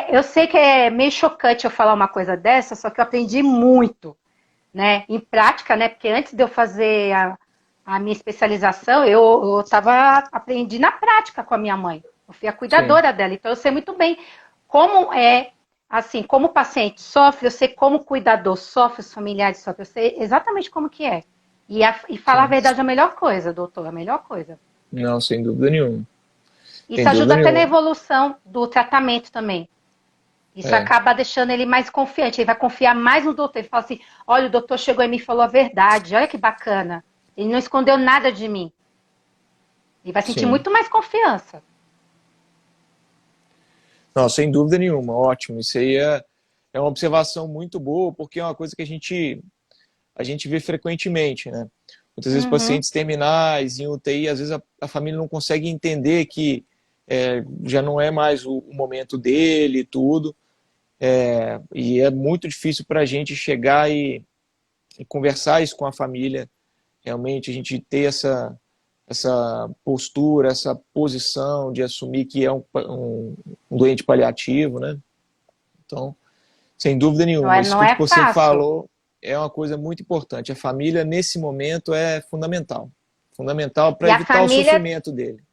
S1: Eu sei que é meio chocante eu falar uma coisa dessa, só que eu aprendi muito, né? Em prática, né? Porque antes de eu fazer a minha especialização, aprendi na prática com a minha mãe. Eu fui a
S3: Sim.
S1: cuidadora dela, então eu sei muito bem como assim, como o paciente sofre, eu sei como o cuidador sofre, os familiares sofrem, eu sei exatamente como que é. E falar a
S3: Sim.
S1: verdade é a melhor coisa, doutor, a melhor coisa.
S3: Não, sem dúvida nenhuma.
S1: Isso
S3: Sem dúvida
S1: ajuda até na
S3: nenhuma.
S1: evolução do tratamento também. Isso
S3: É.
S1: acaba deixando ele mais confiante, ele vai confiar mais no doutor. Ele fala assim: olha, o doutor chegou e me falou a verdade, olha que bacana. Ele não escondeu nada de mim. Ele vai sentir
S3: Sim.
S1: muito mais confiança.
S3: Não, sem dúvida nenhuma. Ótimo. Isso aí é uma observação muito boa, porque é uma coisa que a gente vê frequentemente, né? Muitas vezes
S1: Uhum.
S3: pacientes terminais em UTI, às vezes a família não consegue entender que já não é mais o momento dele e tudo. E é muito difícil para a gente chegar e conversar isso com a família. Realmente a gente ter essa postura, essa posição de assumir que é um doente paliativo, né? Então, sem dúvida nenhuma, isso
S1: Não
S3: tudo
S1: é
S3: que você
S1: fácil.
S3: falou é uma coisa muito importante. A família, nesse momento, é fundamental. Fundamental para
S1: E a
S3: evitar o
S1: família,
S3: sofrimento dele.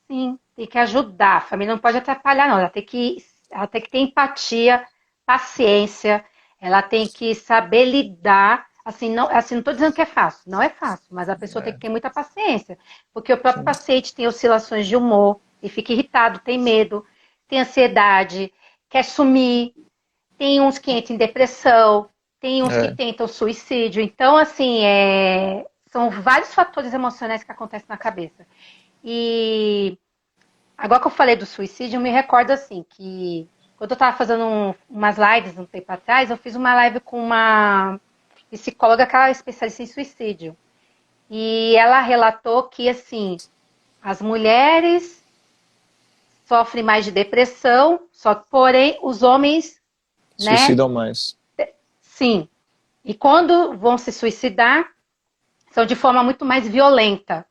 S1: sim, tem que ajudar. A família não pode atrapalhar, não. Ela tem que ter empatia, paciência. Ela tem que saber lidar. Assim, não estou dizendo que é fácil. Não é fácil, mas a pessoa tem que
S3: É,
S1: ter muita paciência. Porque o próprio
S3: sim.
S1: paciente tem oscilações de humor, e fica irritado, tem medo, tem ansiedade, quer sumir. Tem uns que entram em depressão, tem uns que
S3: É,
S1: tentam suicídio. Então, assim, são vários fatores emocionais que acontecem na cabeça. E agora que eu falei do suicídio, eu me recordo assim que quando eu estava fazendo umas lives um tempo atrás, eu fiz uma live com uma psicóloga que ela é especialista em suicídio. E ela relatou que assim, as mulheres sofrem mais de depressão, só que porém os homens, né,
S3: suicidam mais.
S1: sim. E quando vão se suicidar, são de forma muito mais violenta,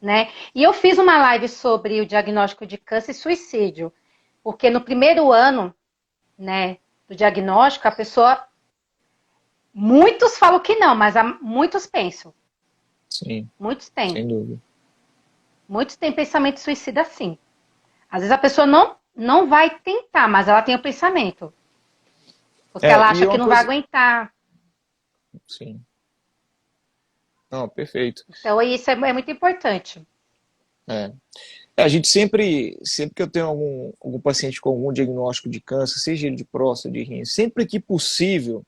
S1: né? E eu fiz uma live sobre o diagnóstico de câncer e suicídio, porque no primeiro ano, né, do diagnóstico, a pessoa, muitos falam que não, mas muitos pensam,
S3: Sim,
S1: muitos têm,
S3: sem dúvida.
S1: muitos têm pensamento suicida sim. Às vezes a pessoa não vai tentar, mas ela tem o pensamento, porque ela
S3: E
S1: acha que
S3: uma
S1: não vai
S3: coisa.
S1: aguentar.
S3: Sim, não, perfeito.
S1: Então isso é muito importante.
S3: É. A gente sempre que eu tenho algum paciente com algum diagnóstico de câncer, seja ele de próstata, de rim, sempre que possível,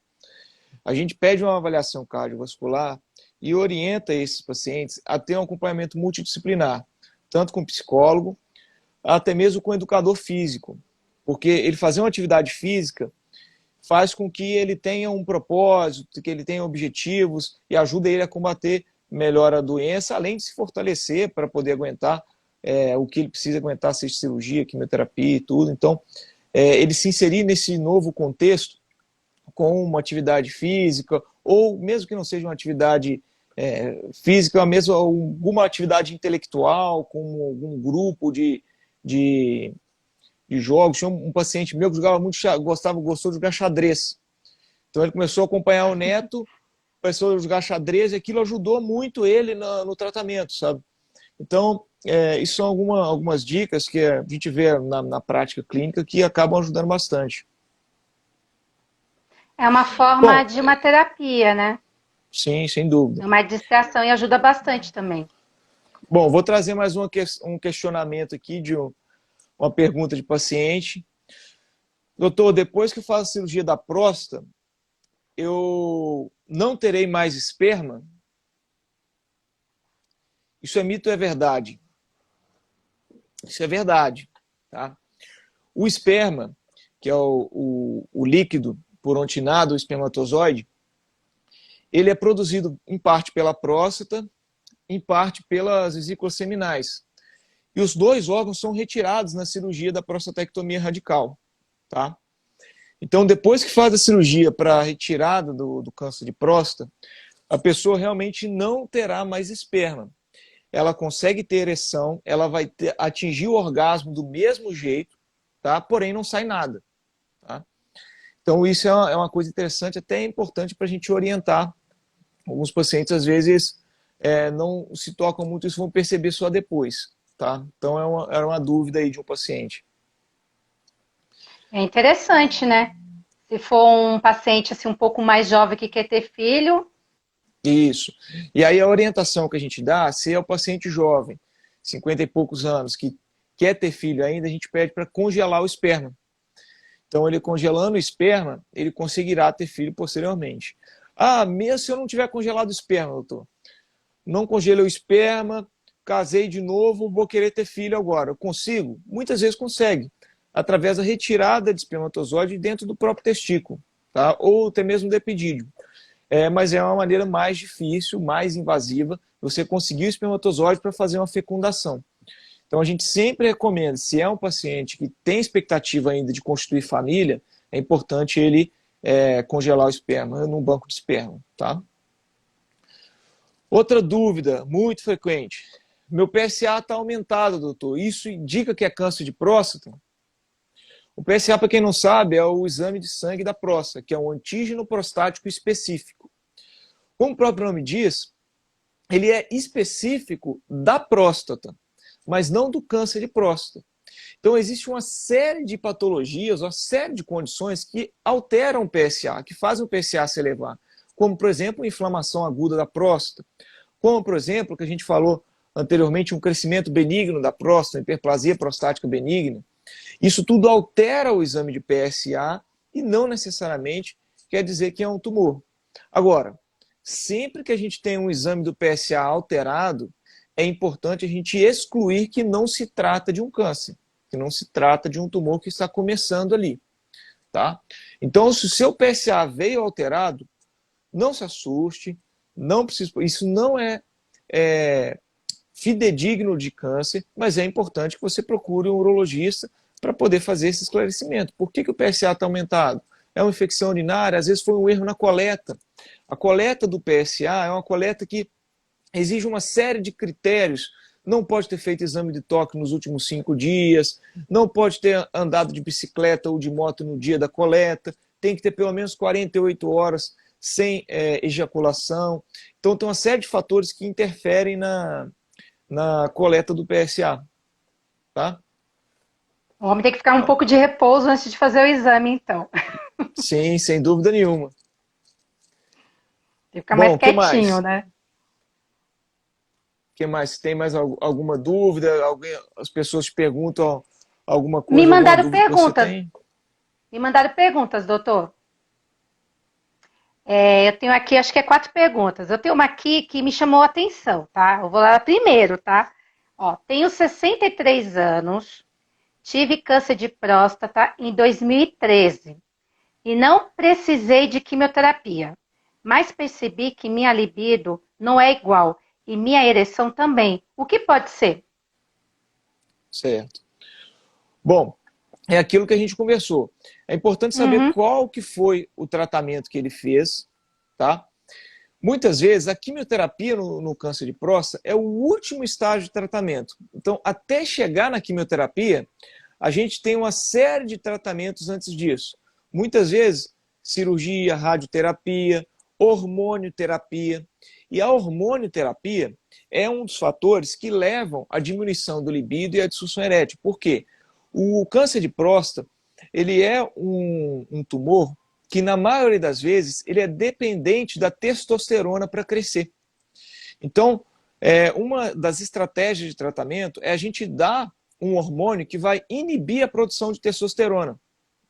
S3: a gente pede uma avaliação cardiovascular e orienta esses pacientes a ter um acompanhamento multidisciplinar, tanto com psicólogo, até mesmo com educador físico, porque ele fazer uma atividade física faz com que ele tenha um propósito, que ele tenha objetivos e ajuda ele a combater melhor a doença, além de se fortalecer para poder aguentar o que ele precisa aguentar, seja cirurgia, quimioterapia e tudo. Então, ele se inserir nesse novo contexto com uma atividade física, ou mesmo que não seja uma atividade física, mesmo alguma atividade intelectual, com algum grupo de jogos. Tinha um paciente meu que jogava muito, gostou de jogar xadrez. Então ele começou a acompanhar o neto, começou a jogar xadrez, e aquilo ajudou muito ele no tratamento, sabe? Então, isso são algumas dicas que a gente vê na prática clínica que acabam ajudando bastante.
S1: É uma forma
S3: Bom,
S1: de uma terapia, né?
S3: sim, sem dúvida.
S1: É uma distração e ajuda bastante também.
S3: Bom, vou trazer mais um questionamento aqui de uma pergunta de paciente. Doutor, depois que eu faço a cirurgia da próstata, eu não terei mais esperma? Isso é mito ou é verdade? Isso é verdade. Tá? O esperma, que é o líquido por onde nada o espermatozoide, ele é produzido em parte pela próstata, em parte pelas vesículas seminais. E os dois órgãos são retirados na cirurgia da prostatectomia radical. Tá? Então, depois que faz a cirurgia para a retirada do câncer de próstata, a pessoa realmente não terá mais esperma. Ela consegue ter ereção, ela vai atingir o orgasmo do mesmo jeito, tá? Porém não sai nada. Tá? Então isso é uma coisa interessante, até importante para a gente orientar. Alguns pacientes às vezes não se tocam muito, isso vão perceber só depois. Tá? Então era uma dúvida aí de um paciente.
S1: É interessante, né? Se for um paciente assim, um pouco mais jovem que quer ter filho.
S3: Isso. E aí a orientação que a gente dá, se é o paciente jovem, 50 e poucos anos, que quer ter filho ainda, a gente pede para congelar o esperma. Então, ele congelando o esperma, ele conseguirá ter filho posteriormente. Ah, mesmo se eu não tiver congelado o esperma, doutor, não congelei o esperma, casei de novo, vou querer ter filho agora. Eu consigo? Muitas vezes consegue, através da retirada de espermatozoide dentro do próprio testículo, tá? Ou até mesmo do epidídimo. Mas é uma maneira mais difícil, mais invasiva, você conseguir o espermatozoide para fazer uma fecundação. Então a gente sempre recomenda, se é um paciente que tem expectativa ainda de constituir família, é importante ele congelar o esperma num banco de esperma. Tá? Outra dúvida muito frequente, meu PSA está aumentado, doutor, isso indica que é câncer de próstata? O PSA, para quem não sabe, é o exame de sangue da próstata, que é um antígeno prostático específico. Como o próprio nome diz, ele é específico da próstata, mas não do câncer de próstata. Então, existe uma série de patologias, uma série de condições que alteram o PSA, que fazem o PSA se elevar. Como, por exemplo, inflamação aguda da próstata. Como, por exemplo, que a gente falou anteriormente, um crescimento benigno da próstata, hiperplasia prostática benigna. Isso tudo altera o exame de PSA e não necessariamente quer dizer que é um tumor. Agora, sempre que a gente tem um exame do PSA alterado, é importante a gente excluir que não se trata de um câncer, que não se trata de um tumor que está começando ali. Tá? Então, se o seu PSA veio alterado, não se assuste, não precisa, isso não é fidedigno de câncer, mas é importante que você procure um urologista para poder fazer esse esclarecimento. Por que o PSA está aumentado? É uma infecção urinária, às vezes foi um erro na coleta. A coleta do PSA é uma coleta que exige uma série de critérios. Não pode ter feito exame de toque nos últimos 5 dias, não pode ter andado de bicicleta ou de moto no dia da coleta, tem que ter pelo menos 48 horas sem ejaculação. Então tem uma série de fatores que interferem na coleta do PSA. Tá?
S1: O homem tem que ficar um pouco de repouso antes de fazer o exame, então.
S3: Sim, sem dúvida nenhuma.
S1: Tem que ficar
S3: Bom,
S1: mais quietinho, né?
S3: Que mais? Tem mais alguma dúvida? As pessoas te perguntam alguma coisa,
S1: Me
S3: alguma
S1: mandaram
S3: dúvida que você
S1: perguntas.
S3: tem?
S1: Me mandaram perguntas, doutor. Eu tenho aqui, acho que 4 perguntas. Eu tenho uma aqui que me chamou a atenção, tá? Eu vou lá primeiro, tá? Ó, tenho 63 anos, tive câncer de próstata em 2013 e não precisei de quimioterapia, mas percebi que minha libido não é igual e minha ereção também. O que pode ser?
S3: Certo. Bom, é aquilo que a gente conversou. É importante saber
S1: Uhum.
S3: qual que foi o tratamento que ele fez, tá? Muitas vezes, a quimioterapia no câncer de próstata é o último estágio de tratamento. Então, até chegar na quimioterapia, a gente tem uma série de tratamentos antes disso. Muitas vezes, cirurgia, radioterapia, hormonioterapia. E a hormonioterapia é um dos fatores que levam à diminuição do libido e à disfunção erétil. Por quê? O câncer de próstata, ele é um tumor que na maioria das vezes ele é dependente da testosterona para crescer. Então, uma das estratégias de tratamento é a gente dar um hormônio que vai inibir a produção de testosterona,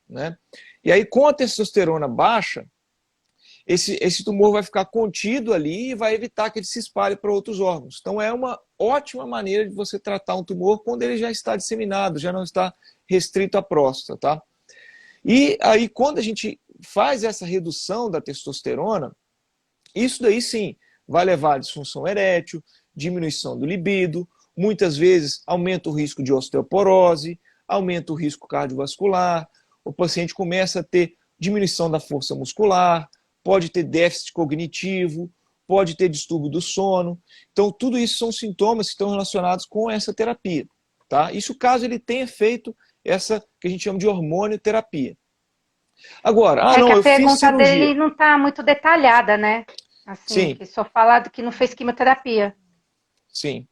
S3: né? E aí, com a testosterona baixa, esse tumor vai ficar contido ali e vai evitar que ele se espalhe para outros órgãos. Então, é uma ótima maneira de você tratar um tumor quando ele já está disseminado, já não está restrito à próstata, tá? E aí, quando a gente faz essa redução da testosterona, isso daí sim vai levar a disfunção erétil, diminuição do libido, muitas vezes aumenta o risco de osteoporose, aumenta o risco cardiovascular, o paciente começa a ter diminuição da força muscular, pode ter déficit cognitivo, pode ter distúrbio do sono. Então, tudo isso são sintomas que estão relacionados com essa terapia, tá? Isso caso ele tenha feito essa que a gente chama de hormonioterapia. Agora,
S1: É que
S3: não,
S1: a
S3: eu fiz
S1: pergunta dele
S3: cirurgia.
S1: não está muito detalhada, né? Assim,
S3: Sim,
S1: que só fala que não fez quimioterapia.
S3: sim.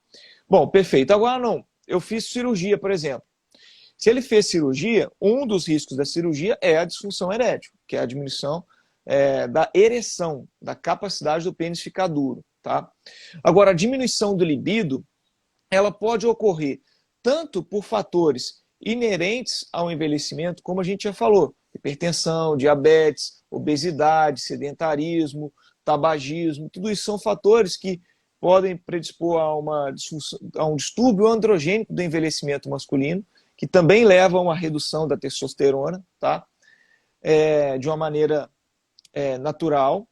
S3: Bom, perfeito. Agora, não, eu fiz cirurgia, por exemplo. Se ele fez cirurgia, um dos riscos da cirurgia é a disfunção erétil, que é a diminuição da ereção, da capacidade do pênis ficar duro, tá? Agora, a diminuição do libido, ela pode ocorrer tanto por fatores inerentes ao envelhecimento, como a gente já falou, hipertensão, diabetes, obesidade, sedentarismo, tabagismo, tudo isso são fatores que podem predispor a um distúrbio androgênico do envelhecimento masculino, que também leva a uma redução da testosterona, tá? De uma maneira natural,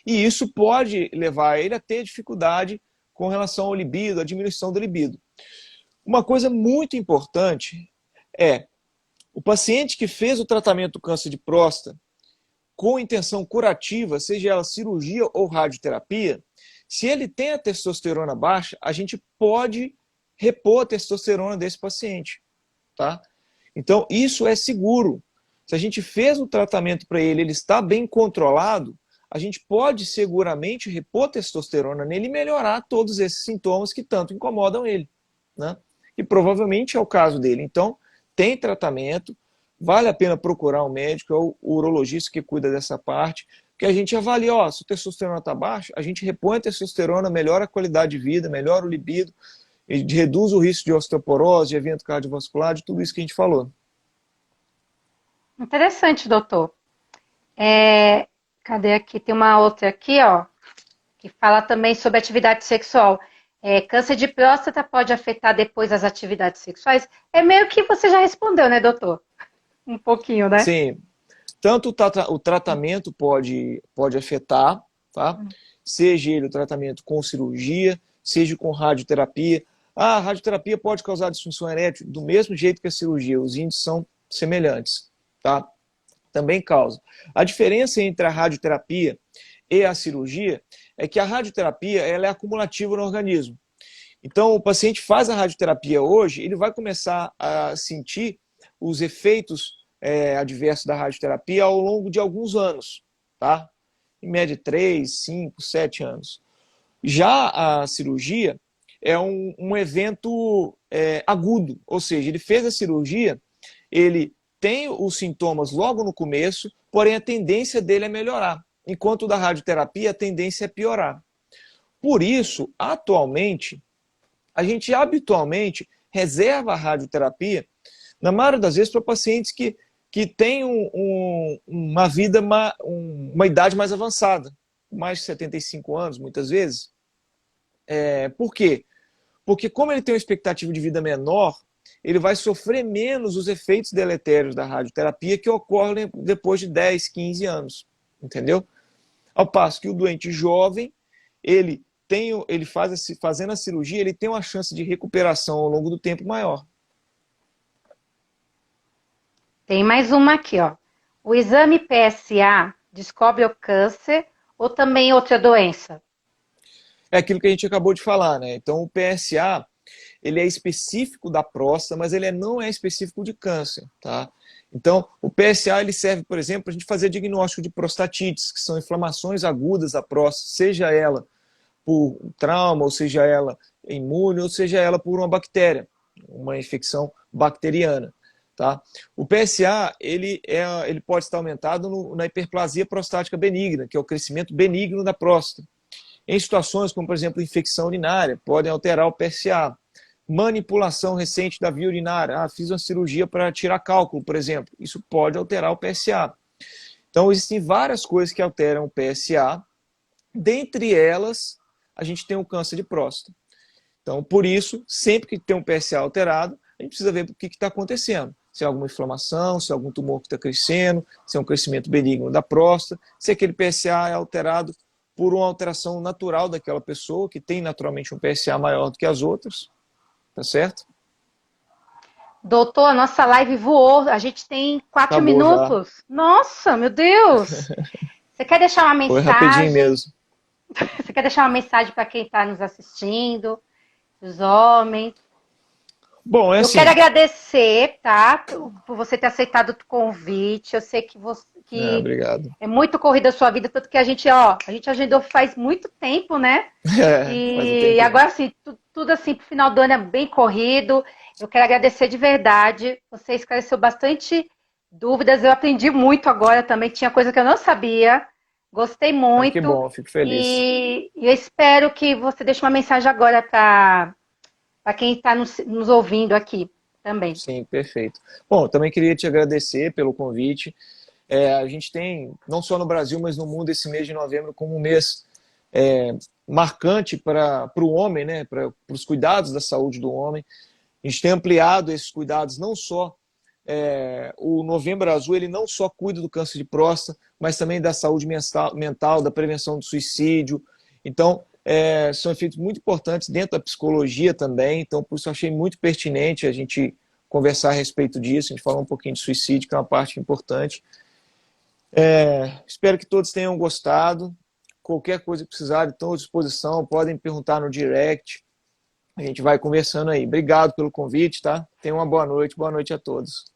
S3: e isso pode levar ele a ter dificuldade com relação ao libido, à diminuição do libido. Uma coisa muito importante é o paciente que fez o tratamento do câncer de próstata com intenção curativa, seja ela cirurgia ou radioterapia, se ele tem a testosterona baixa, a gente pode repor a testosterona desse paciente, tá? Então, isso é seguro. Se a gente fez o tratamento para ele, ele está bem controlado, a gente pode seguramente repor testosterona nele e melhorar todos esses sintomas que tanto incomodam ele, né? E provavelmente é o caso dele. Então, tem tratamento, vale a pena procurar um médico, é o urologista que cuida dessa parte, que a gente avalia, se a testosterona está baixa, a gente repõe a testosterona, melhora a qualidade de vida, melhora o libido, e reduz o risco de osteoporose, de evento cardiovascular, de tudo isso que a gente falou.
S1: Interessante, doutor. Cadê aqui? Tem uma outra aqui, ó, que fala também sobre atividade sexual. Câncer de próstata pode afetar depois as atividades sexuais? É meio que você já respondeu, né, doutor? Um pouquinho, né?
S3: Sim, tanto o tratamento pode afetar, tá? Seja ele o tratamento com cirurgia, seja com radioterapia. A radioterapia pode causar disfunção erétil do mesmo jeito que a cirurgia, os índices são semelhantes, tá? Também causa. A diferença entre a radioterapia e a cirurgia é que a radioterapia ela é acumulativa no organismo. Então, o paciente faz a radioterapia hoje, ele vai começar a sentir os efeitos adversos da radioterapia ao longo de alguns anos, tá? Em média 3, 5, 7 anos. Já a cirurgia é um evento agudo, ou seja, ele fez a cirurgia, ele tem os sintomas logo no começo, porém a tendência dele é melhorar, enquanto o da radioterapia a tendência é piorar. Por isso, atualmente, a gente habitualmente reserva a radioterapia, na maioria das vezes, para pacientes que têm uma vida, uma idade mais avançada, mais de 75 anos, muitas vezes. Por quê? Porque como ele tem uma expectativa de vida menor, ele vai sofrer menos os efeitos deletérios da radioterapia que ocorrem depois de 10, 15 anos, entendeu? Ao passo que o doente jovem, fazendo a cirurgia, ele tem uma chance de recuperação ao longo do tempo maior.
S1: Tem mais uma aqui, ó. O exame PSA descobre o câncer ou também outra doença?
S3: É aquilo que a gente acabou de falar, né? Então, o PSA, ele é específico da próstata, mas ele não é específico de câncer, tá? Então, o PSA, ele serve, por exemplo, para a gente fazer diagnóstico de prostatites, que são inflamações agudas da próstata, seja ela por trauma, ou seja ela imune, ou seja ela por uma bactéria, uma infecção bacteriana. Tá? O PSA ele pode estar aumentado na hiperplasia prostática benigna, que é o crescimento benigno da próstata. Em situações como, por exemplo, infecção urinária, podem alterar o PSA. Manipulação recente da via urinária, fiz uma cirurgia para tirar cálculo, por exemplo, isso pode alterar o PSA. Então, existem várias coisas que alteram o PSA, dentre elas, a gente tem o câncer de próstata. Então, por isso, sempre que tem um PSA alterado, a gente precisa ver o que está acontecendo. Se é alguma inflamação, se é algum tumor que está crescendo, se é um crescimento benigno da próstata, se aquele PSA é alterado por uma alteração natural daquela pessoa, que tem naturalmente um PSA maior do que as outras, tá certo?
S1: Doutor, a nossa live voou, a gente tem 4
S3: Acabou já.
S1: minutos. Nossa, meu Deus! Você quer deixar uma
S3: Foi rapidinho
S1: mensagem?
S3: mesmo.
S1: Você quer deixar uma mensagem para quem está nos assistindo, os homens?
S3: Bom, é
S1: Eu
S3: assim.
S1: quero agradecer, tá, por você ter aceitado o convite. Eu sei que
S3: Obrigado.
S1: é muito corrida a sua vida, tanto que a gente agendou faz muito tempo, né?
S3: Faz um tempinho.
S1: E agora, assim, tudo assim, pro final do ano é bem corrido. Eu quero agradecer de verdade. Você esclareceu bastante dúvidas. Eu aprendi muito agora também. Tinha coisa que eu não sabia. Gostei muito.
S3: Que bom, fico feliz.
S1: E eu espero que você deixe uma mensagem agora para quem está nos ouvindo aqui também.
S3: Sim, perfeito. Bom, também queria te agradecer pelo convite. A gente tem, não só no Brasil, mas no mundo, esse mês de novembro como um mês marcante para o homem, né, para os cuidados da saúde do homem. A gente tem ampliado esses cuidados, não só o Novembro Azul, ele não só cuida do câncer de próstata, mas também da saúde mental, da prevenção do suicídio. Então, são efeitos muito importantes dentro da psicologia também, então por isso eu achei muito pertinente a gente conversar a respeito disso, a gente falar um pouquinho de suicídio, que é uma parte importante. Espero que todos tenham gostado. Qualquer coisa que precisarem, estão à disposição, podem perguntar no direct. A gente vai conversando aí. Obrigado pelo convite, tá? Tenham uma boa noite a todos.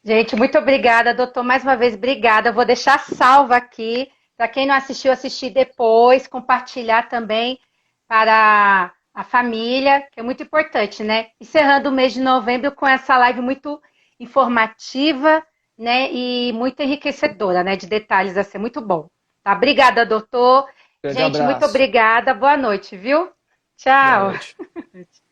S1: Gente, muito obrigada, doutor. Mais uma vez, obrigada. Eu vou deixar salva aqui. Para quem não assistiu, assistir depois, compartilhar também para a família, que é muito importante, né? Encerrando o mês de novembro com essa live muito informativa, né? E muito enriquecedora, né? De detalhes, vai ser muito bom. Tá? Obrigada, doutor.
S3: Grande
S1: Gente,
S3: abraço.
S1: muito obrigada. Boa noite, viu? Tchau.
S3: Boa noite.